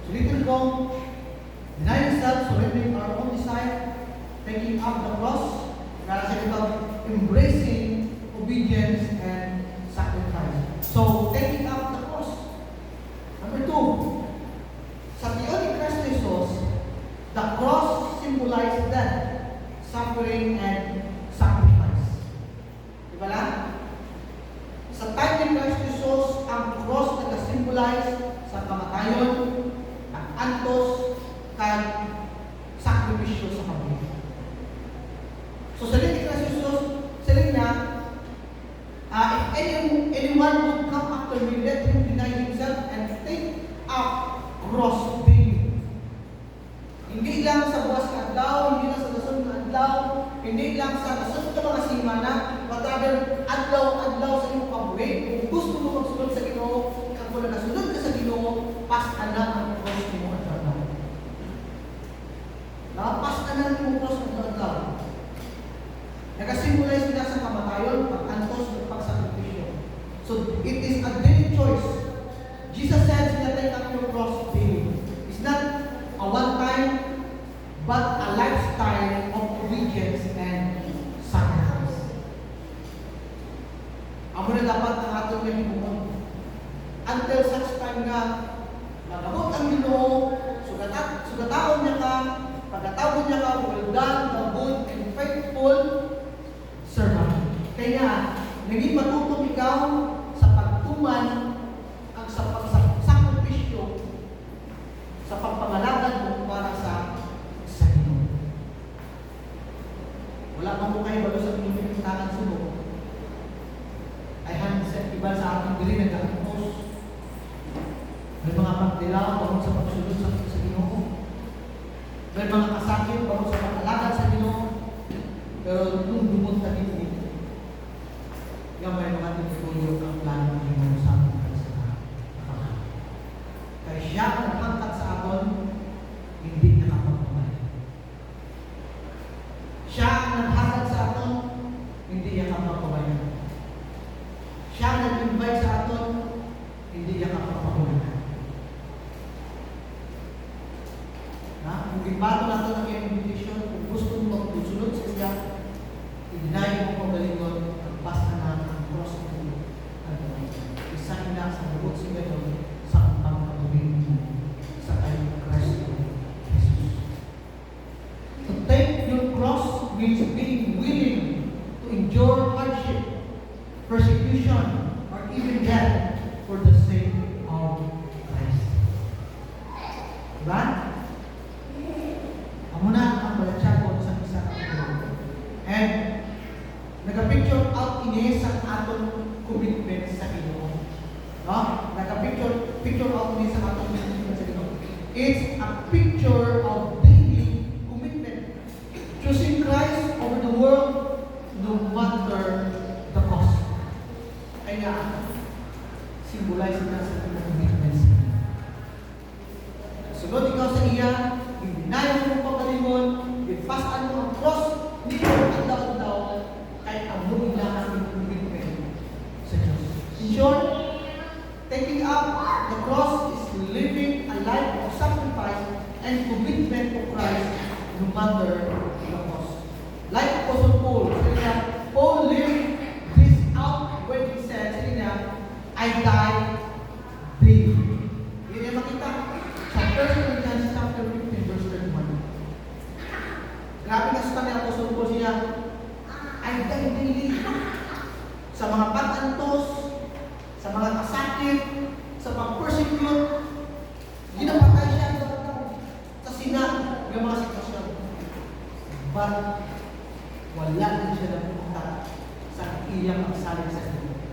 Speaker 1: So little go, denying self, surrendering our own desire, taking up the cross, para sa ito, embracing obedience and sacrifice. So taking up the cross. Number 2, sa tiyon ni Christ Jesus, the cross symbolizes death, suffering, and sacrifice. Diba lang? Sa time ni Christ Jesus, ang cross nag-symbolize sa kamatayon, antos, kag sakripisyo sa kabuhi. So sa ni Christ Jesus, sabi niya, if anyone would come after me, let him deny himself and take up cross daily. Hindi lang sa bukas na adlaw, hindi lang sa dason na adlaw, hindi lang sa dason na mga simana, but rather adlaw-adlaw sa iyong kabuhi. Kung gusto mo magsunod sa Ginoo, kung wala nasunod ka sa Ginoo, pas na ang cross mo at adlaw. Pas na ang cross at adlaw. Nag-symbolize nila sa kamatayon, pag-antos, pag-sakripisyo. So, it is a daily choice. Jesus said, take up your cross daily. It's not a one-time, but a lifestyle of obedience and sacrifice. Amo na dapat ang atong nahimuon. Until such time nga, nagabot ang Ginoo, sugataon niya ka, pagkatawag niya ka, well done, the good and faithful servant. Kaya, naging matutong ikaw sa pagtuman ang sa pagsakripisyo sa pagpangalagan mo para sa Ginoo. Wala kang mukha balo sa Ginoo. Ibato nato ang iyong invitation, kung gusto mo magsunod sa iya, i-deny mo pagalingon, basta na ang cross mo. Isa na sa bukod siya doon sa pagpapagawin mo sa kay Kristo Jesus. To take your cross means being willing to endure hardship, persecution, or even death for the sake of Christ. Diba? Amo na ang balatsyagon sa isang ito. And nagka-picture out ini sa atong commitment sa Ginoo. No? Nagka-picture out ini sa atong commitment sa Ginoo. It's a picture of daily commitment. Choosing Christ over the world no matter the cost. Kaya, symbolize na sa atong commitment. Sunod ikaw sa iya, deny mo pagalingon, i-fast mo ang cross, hindi mo ang daw kahit ang muli lang ang commitment sa Diyos. In short, taking up the cross is living a life of sacrifice and commitment to Christ no matter the cost. Like Apostle Paul, Paul lived this out when he said, I die daily. Yun yung makita sa 1 Corinthians chapter 15 verse 31. Grabe na sa kanya Apostle Paul siya, I die daily. Sa mga pag-antos, sa mga kasakit, sa pag-persecute, ginapatay siya sa sinag ng mga sitwasyon. But, wala din siya napunta sa iyang pagsalig sa Diyos.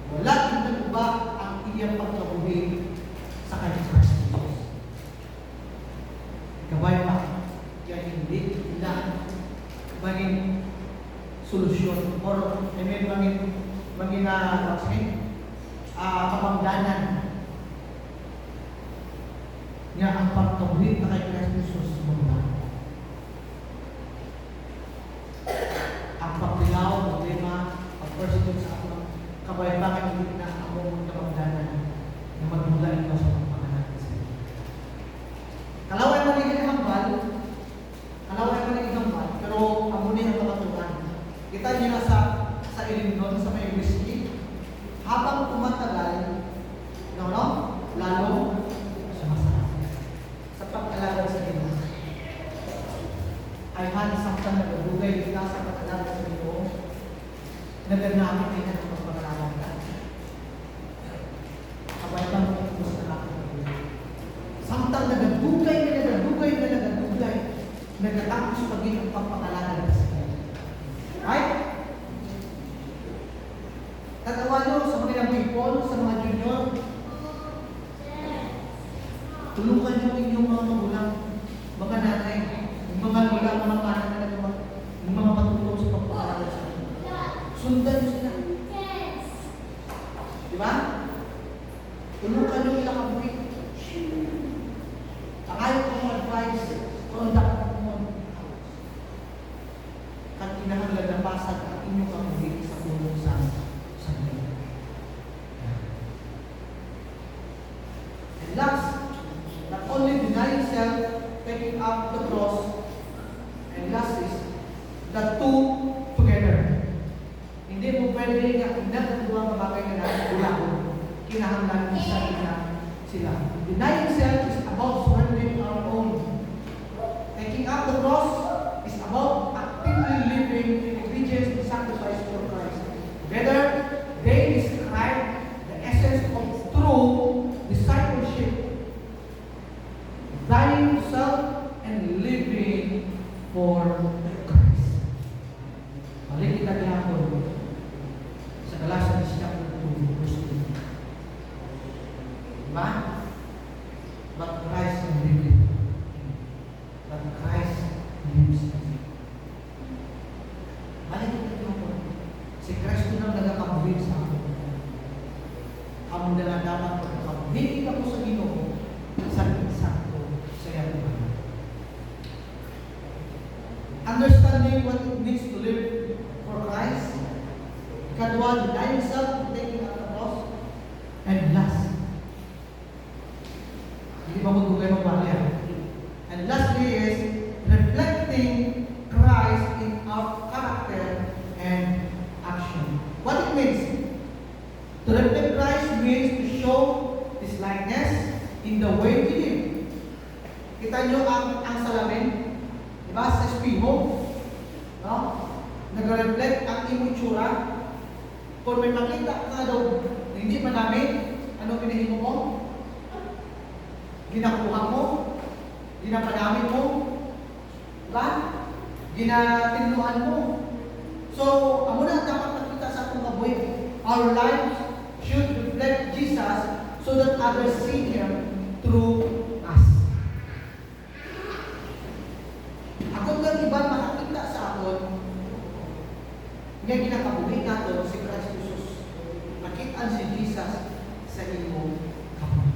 Speaker 1: Wala din nagba ang iyang pagkabuhi sa kanyang Kristo. Kabay pa, kaya hindi na maging solusyon or maging kapangdanan niya ang pagkabuhi na kay Kristo sa mga ang pagpilaw, problema, pag-persecute sa ato kabayapakan hindi na among kapangdanan na magmula ito sa pagpangalanan sa iyo. Kalaway magiging hambal, pero amunin ang kamatuan. Kita niyo na sa Illinois, sa may whiskey, habang tumatagal, lalo sumasarap sa pag-alaga sa iyo. Ay samtang nagdugay kita sa pag-alaga sa iyo, naganamit din ang pagpapalaga. Kabay pa mo ang gusto natin. Samtang nagadugay, nagtatapos pagin ang pagpapalaga sa iyo. Right? Tatawa nyo sa mga people, sa mga junior, tulungan nyo inyong mga magulang, mga nanay, mga lola, mga kanan na mga patulong sa pagpapalaga sa iyo. Sundan nyo sila. Diba? Tulungan nyo ilang kabuhi. Ang ayaw kong advice, conduct mo. At kinahanglan na pasag ang inyong kabuhi sa tulong sa iyo. And last, not only denying self, taking up the cross, and last is the two together. Hindi mo pwede nga pinagduwa ang bagay na nagulahon. Kinahanglan isa sila. Denying self is about surrendering our own. Taking up the cross is about actively living in obedience and sacrifice for Christ. Together, they describe the essence of true discipleship. Dying to self and living for Christ. Balik kita gihapon sa Galatians chapter 2, verse 2. Diba? But Christ lived. But Christ lives. Balik kita gihapon. Si Kristo nang nagakabuhin sa akin. Among na dapat pagkakabuhin ka po sa Ginoo sa sakto sa iyang buhay. Understanding what it means to live for Christ, kadwa, denying self, taking up the cross, and last, hindi pa magdugay magwalya. And lastly is Kita nyo ang salamin, diba? Sa espeho, no? Nag-reflect ang imong itsura. Kung may makita ka daw, hindi manami, ano pinahimo mo? Ginakuha mo? Ginapanami mo? Diba? Ginatinluan mo? So, amo na dapat nakita sa atong kabuhi. Our lives should reflect Jesus so that others see Him through us. Ako ng iba makakita sa aton, nga ginakabuhi nato si Christ Jesus. Nakitaan si Jesus sa imong kabuhi.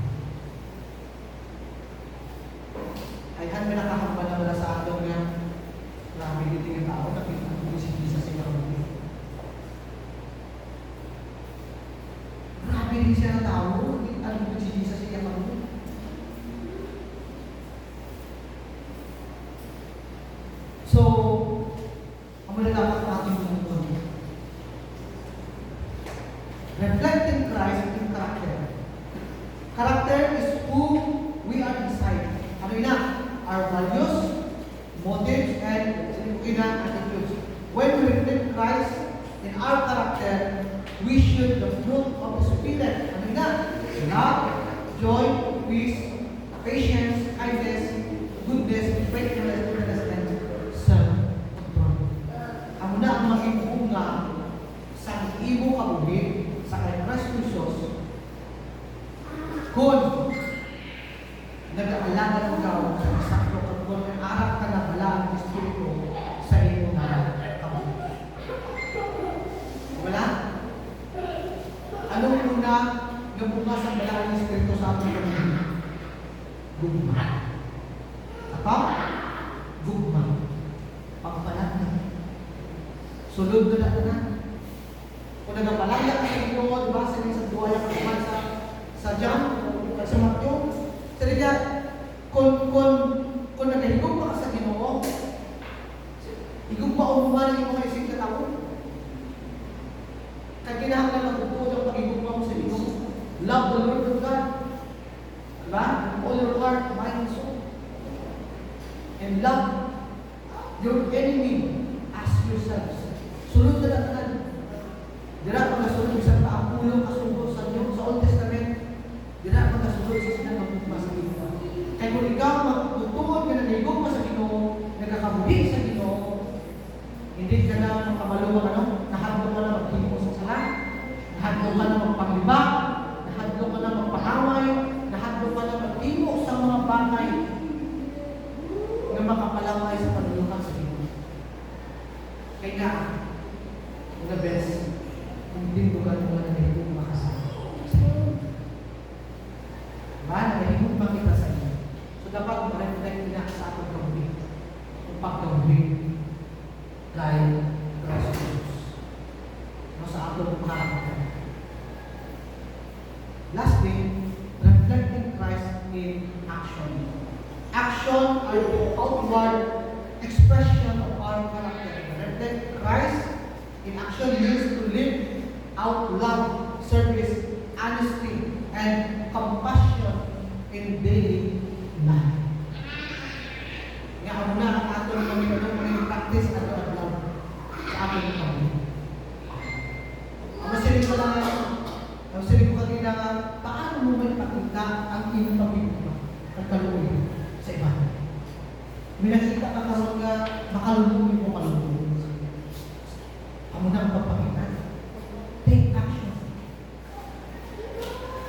Speaker 1: Ay, han nakahambal na wala sa aton nga grabe dito yung tao, nakitaan ko si Jesus sa kabuhi. Grabe din siya ng tao, nakitaan ko si Jesus sa kabuhi. So, ang malalaman natin ng ito. Reflecting Christ in character. Character is who we are inside. Ano yun na? Our values, motives, and attitudes. When we reflect Christ in our character, we show the fruit of the Spirit. Ano yun na? Love, joy, peace, patience, kindness, goodness, faithfulness, and self-control. Amo na ang mahibunga sa imo kabuhi sa kay Christ Jesus kung nag-aalaga ikaw sa sakto kung arap ka na bala ang Espiritu sa imo na kabuhi. Wala? Anong una ng bunga sa bala ang Espiritu sa atong kabuhi? Gugma. Apa? Gugma. Pagpalat na. Sulod na na. Kung nagapalaya ka sa Ginoo, diba? Sa buhay ang kaman sa John, sa Matthew, talaga, kung nagahigog pa ka sa Ginoo, higog pa umuman ang mga isip na tao. Kaya kinahanglan magbubuod ang pag-higog pa mo sa Ginoo. Love the Lord of God. Diba? All your heart, mind, and soul. And love your enemy as yourselves. Sunod na natin. Dira pag nasunod sa taapulong kasunod sa Diyos sa Old Testament, dira pag nasunod sa sinagpagpuma sa Ginoo. Kaya kung ikaw magtutuon ka na nahigog pa sa Ginoo, nagkakabuhi sa Ginoo, hindi ka na makamalumang nahadlo ka na maghimo sa sala, nahadlo ka na magpagliba, nahadlo ka na magpahaway, nahadlo ka na maghimo sa mga bagay na makapalaway sa panulukan sa Ginoo. Kaya nga, the best, hindi mo ganun na nahihigog makasama sa iyo. Diba? Nahihigog makita sa iyo. So, dapat ma-reflect na sa atong kabuhi. Ang pagkabuhi kay Christ Jesus. No, sa atong karakter. Lastly, reflecting Christ in action. Action are the outward expression of our character. Reflect Christ in action means to live out love, service, honesty, and compassion in daily life. Nga ako na ang atong Panginoon practice at love sa ating Panginoon. Ang masilip ko lang ang silip ko kanina nga, paano mo may pakita ang iyong pagkikuha at kaluwi sa iba? May nakita ka karoon nga makalulungi mo kalulungi. Amo na ang pagpakita. Take action.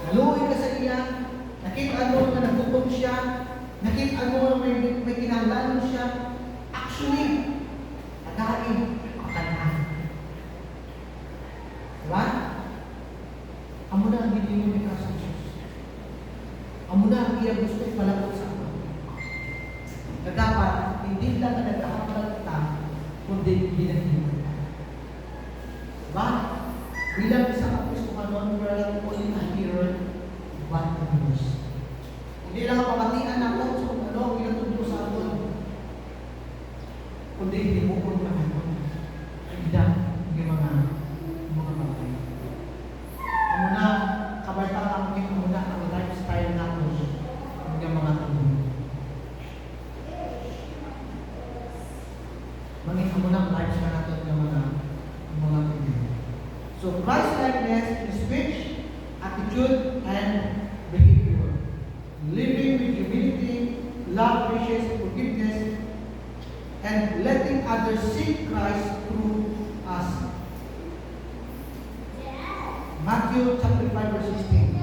Speaker 1: Naluoy ka sa iya, nakita mo na nagtutok siya, nakita mo na may kinahanglan siya, actually, again, pagkanaan. Diba? Amo na ang hindi mo may kaso Diyos. Amo na ang iya gusto ipalabot sa ako. Na dapat, hindi lang na nagkakapal kita, kundi binagin. But, bilang isang Kristohanon, we are not only a hearer, but a doer. Hindi lang kapatian ako sa kung ano ang ginatudlo sa atin. Kundi hindi mo kung ano. Hindi yung mga bagay. Amo na, kabarta lang yung amo na ang lifestyle natin. Yung mga love, patience, forgiveness, and letting others see Christ through us. Matthew chapter 5 verse 16.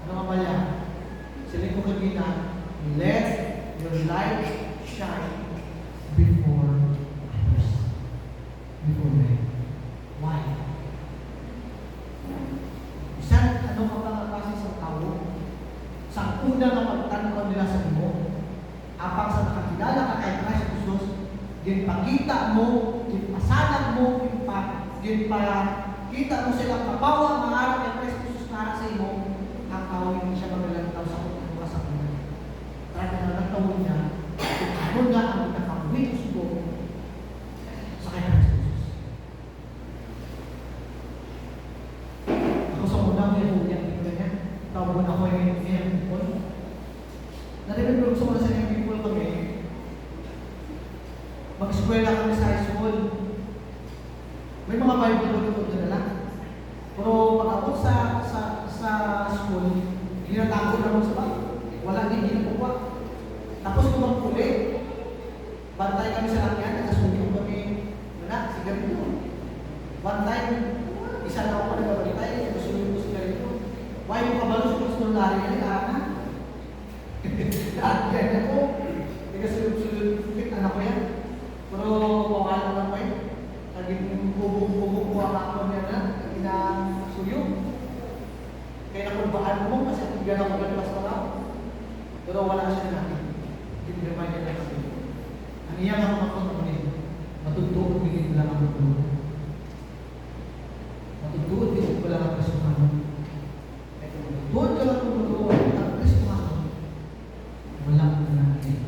Speaker 1: Ano nga ba yan? Sila ko kanina, let your light shine before others. Before men. Why? Isang ano ka ba kasi sa tao? Sa una na pagtanaw nila sa imo, apang sa nakakilala ka kay Christ Jesus, din pakita mo, din pasanag mo, din pa kita mo silang kapawa, maharap kay Christ Jesus na sa imo, ang tao hindi siya magalantaw sa kung ka sa kanya. Tara na nagtawin niya, kung ano nga ang nakawin ko sa kay Christ Jesus. Ako sa unang may huwag yung ganyan, tawag na ko yung people. Na-remember ko sa mga sa yung people kami, mag-eskwela kami sa high school. May mga Bible ko doon na lang. Pero pag-abot sa school, ginatago na mo sa bago. Wala din ginakuha. Tapos kung magpuli, bantay kami sa lakyan, nagkasuyo kami, wala, sigarilyo. One time, isa na ako pa nagbabantay, nagkasuyo ko sigarilyo. Why mo kabalo sa pastor lari na nag-aana? Lahat ako. Nagkasuyo-suyo, anak ko yan. Pero pawala lang ko yun. Naging bubong-bubong ako niya na, kinasuyo. Kaya nakulbaan mo kasi tigyan ako ng pastoral. Pero wala siya natin. Hindi naman niya na kasi. Ang iyang ako makontunin, matutuot bigit lang ang tutuot. Matutuot bigit ko lang ang kasuhan. Kaya kung matutuot ka lang ang tutuot, ang kasuhan, walang natin.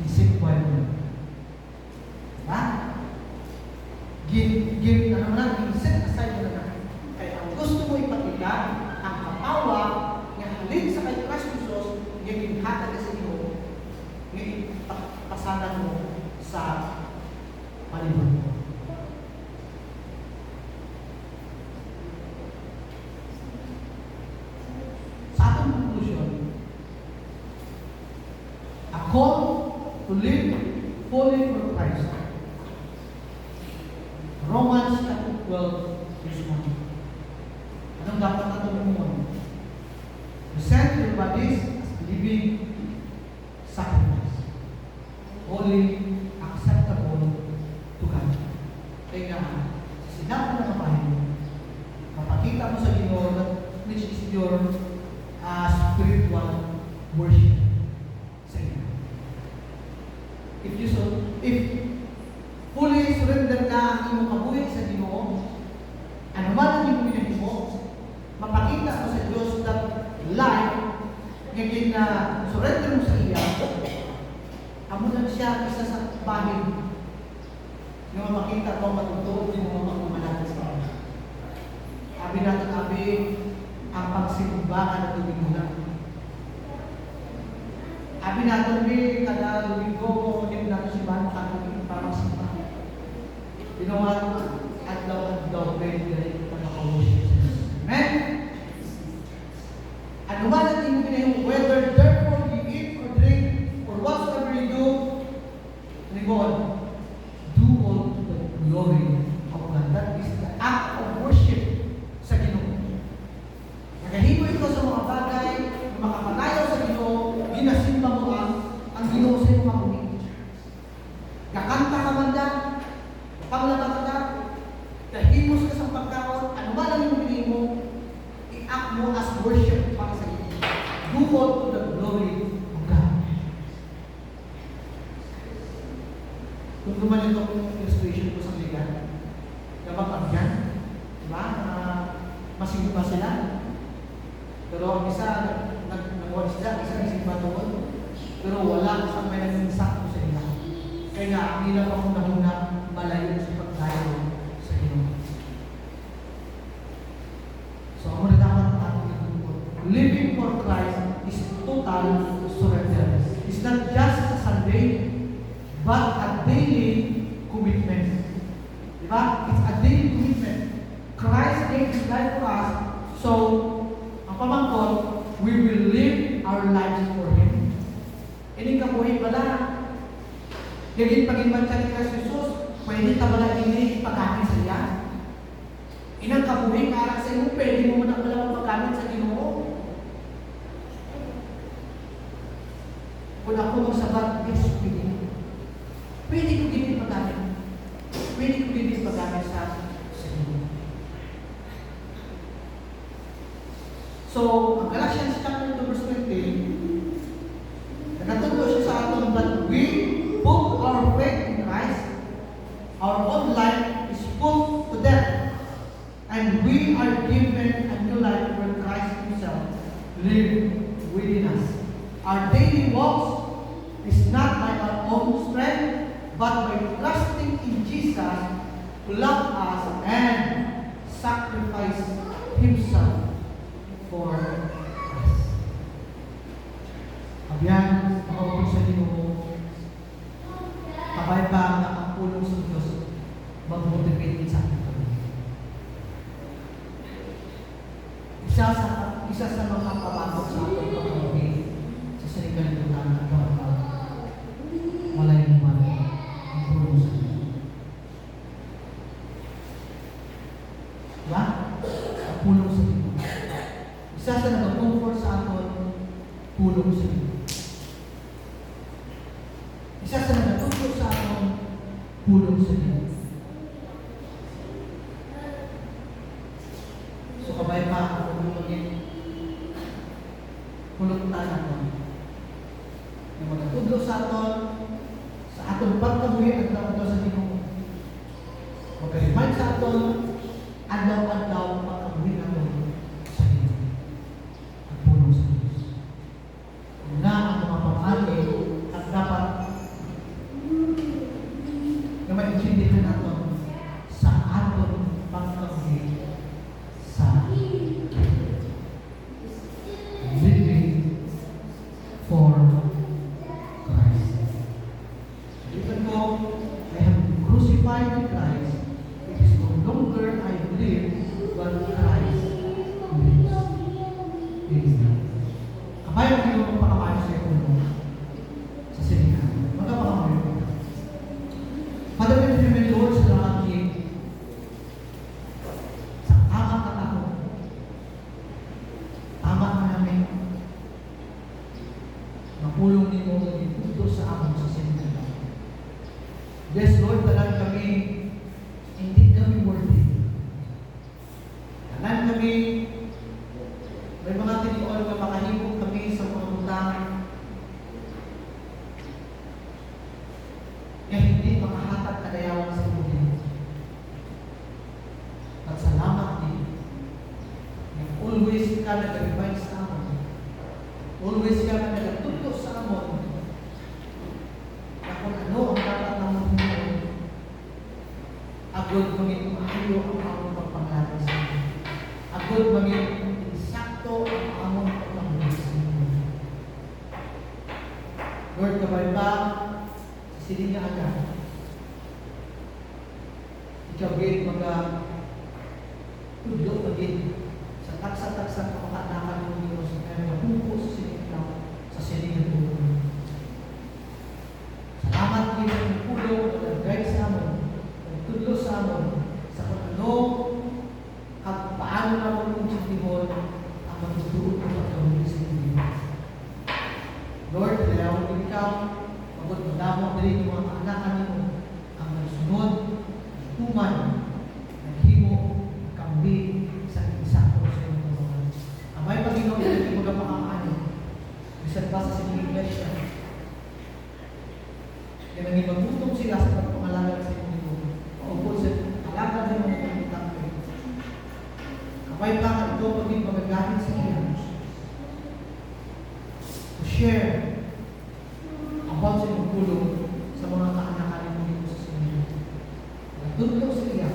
Speaker 1: Isip ko yun. Diba? Ano na, set aside mo na. Kaya ang gusto mo ipakita, ang kapawa, nga halin sa kay Christ Jesus, nga ginhatag sa iyo, nga ipasanan mo sa palibot mo. Sa atong conclusion, a call to live fully for Christ. Romans chapter 12, verse 1. Anong dapat natin mo? Present your bodies as living sacrifice, holy, acceptable to God. Kaya sa sinabi ng kapahin mo, mapakita mo sa Ginoo which is your spiritual worship sa iyo. If fully surrender na ang iyong kabuhi sa Ginoo, ano man ang iyong pinag-mo, mapakita mo sa Diyos that life, ngayon na surrender mo sa iya, amo na siya isa sa bahid na mapakita mo matutuot yung mga pagmamalaki sa iyo. Abi natin, ang pagsimbahan at tumingunan. Abi natin, kada lumigo, hindi natin si Bano katuloy para simbahan. You know what? Adlaw, very pagkakaworship. Amen? Ano ba natin yung whether therefore you eat or drink or whatsoever you do, God, do all to the glory of God. That is the act of worship sa Ginoo. Nagahimo ito sa mga bagay na makapanayaw sa Ginoo, ginasimba mo ang Ginoo sa iyong mga bumi. Kakanta ka man dyan, panglaba ka, kahimos ka sa pagkaon, ano ba lang yung pinili mo, i-act mo as worship para sa iyo. Do all to the glory of God. Kung naman ito kung illustration ko sa ligan, kapag agyan, diba, masimba sila. Pero ang isa, nag-watch sila, isa nasimba doon. Pero wala sa may nagsisak ko sa ila. Kaya hindi lang ako nahuna malayo sa pagkayo sa Ginoo. So, ako na dapat natin itutunan. Living for Christ is total surrender. It's not just a Sunday, but a daily commitment. Diba? It's a daily commitment. Christ gave His life for us, so, ang pamangkot, we will live our lives for Him. Gagin pag-imbantya ni Kristo Jesus, pwede tabala ini pagkain sa iya. Inang kabuhi karang sa iyo, pwede mo man ang pagkain sa Ginoo. Kung ako magsabat, yes, pwede. Pwede ko din pagkain. Pwede ko din pagkain sa Ginoo. So, ang Galatians chapter 2 verse 20, natuturo siya sa aton, but we put our faith in Christ, our old life is put to death, and we are given a new life where Christ Himself lives within us. Our daily walks is not by our own strength, but by trusting in Jesus who loved us and sacrificed Himself for us. Abyan, makaupos sa Ginoo, kabay ba na ang pulong sa Diyos mag-motivate sa atin. Isa sa mga kapatakot sa ating pag-ibig sa sinigaling ng walay naman ang pulong sa Diyos. Diba? Ang pulong sa Diyos. Isa sa nag-comfort sa atin, pulong sa Diyos. Isa sa nag-comfort sa atin, pulong sa Diyos. So kabay pa ako maging pulutan natin. Yung magtudlo sa atin, sa ating pagkabuhi at naunto sa Ginoo. Mag-remind sa atin, adlaw-adlaw pagkabuhi natin sa Ginoo. Ang pulong sa Diyos. Na ang mga pamali at dapat na maintindihan natin sa ating pagkabuhi sa living for Christ. Even though I have been crucified with Christ, it is no longer I live, but Christ lives in me. Kapag yung ginawang pakamayo sa iyo sa sinihan, magkapakamayo ko. Father, we pray, Lord, sa aking sa tamang katakot. Tama ka namin. Mapulong ni mo ito sa amon sa sinihan. Yes, Lord, talan kami, hindi kami worthy. Talan kami, may mga tiniol na makahibog kami sa mga utang na hindi makahatag kadayawan sa Panginoon. At salamat din na always ka nag-remind sa amon. Always ka nag-tutok sa amon na kung ano ang dapat naman mo, agod maging maayo ang among pagpangalanan sa iyo. Agod maging insakto ang among pagpangalanan sa iyo. Lord, kabay pa sa siling na agad. Ikaw gate mga tudlo maging sa taksa-taksa kapakanakan ng Diyos kaya nabuko sa siling sa siling na tulong. Salamat din ang pulong na nag-guide sa amon, nagtudlo sa amon, sa kung ano at paano na mo kung sakihon ang magtutuot ng pagkahuli sa inyo. Lord, kailangan mo ikaw, pagod mo damang din yung mga anak mo ang nagsunod, human, naghimo, kambi sa insakto sa iyong tulungan. Ang may Panginoon, hindi mo ka makakaano. Bisan pa sa sinigay siya. Kaya naging magutong sila sa pagpangalanan sa Panginoon. Paupod sa alaga din mga pagkutang ko. Kapay pa ka ito paging magagamit sa iyo. To share about sa iyong pulong sa mga kaanakanin mo dito sa sinigay. Nagtutulong sa iya.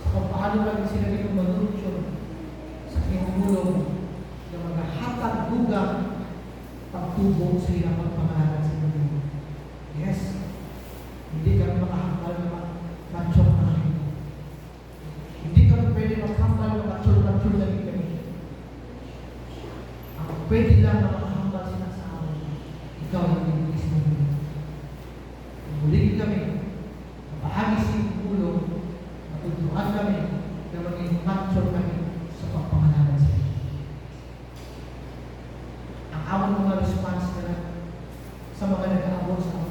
Speaker 1: Sa kung paano lang sila rin manunod sa iyong pulong na maghahatag dugang pagtubong sa iyong pagpangalanan sa Panginoon. Yes. Hindi kami makahambal na matsyok na kami. Hindi kami pwede maghambal na matsyok na kami. Ang pwede lang na makahambal sila sa amin. Ikaw ang ibigis mo. sa mga nag-aabot sa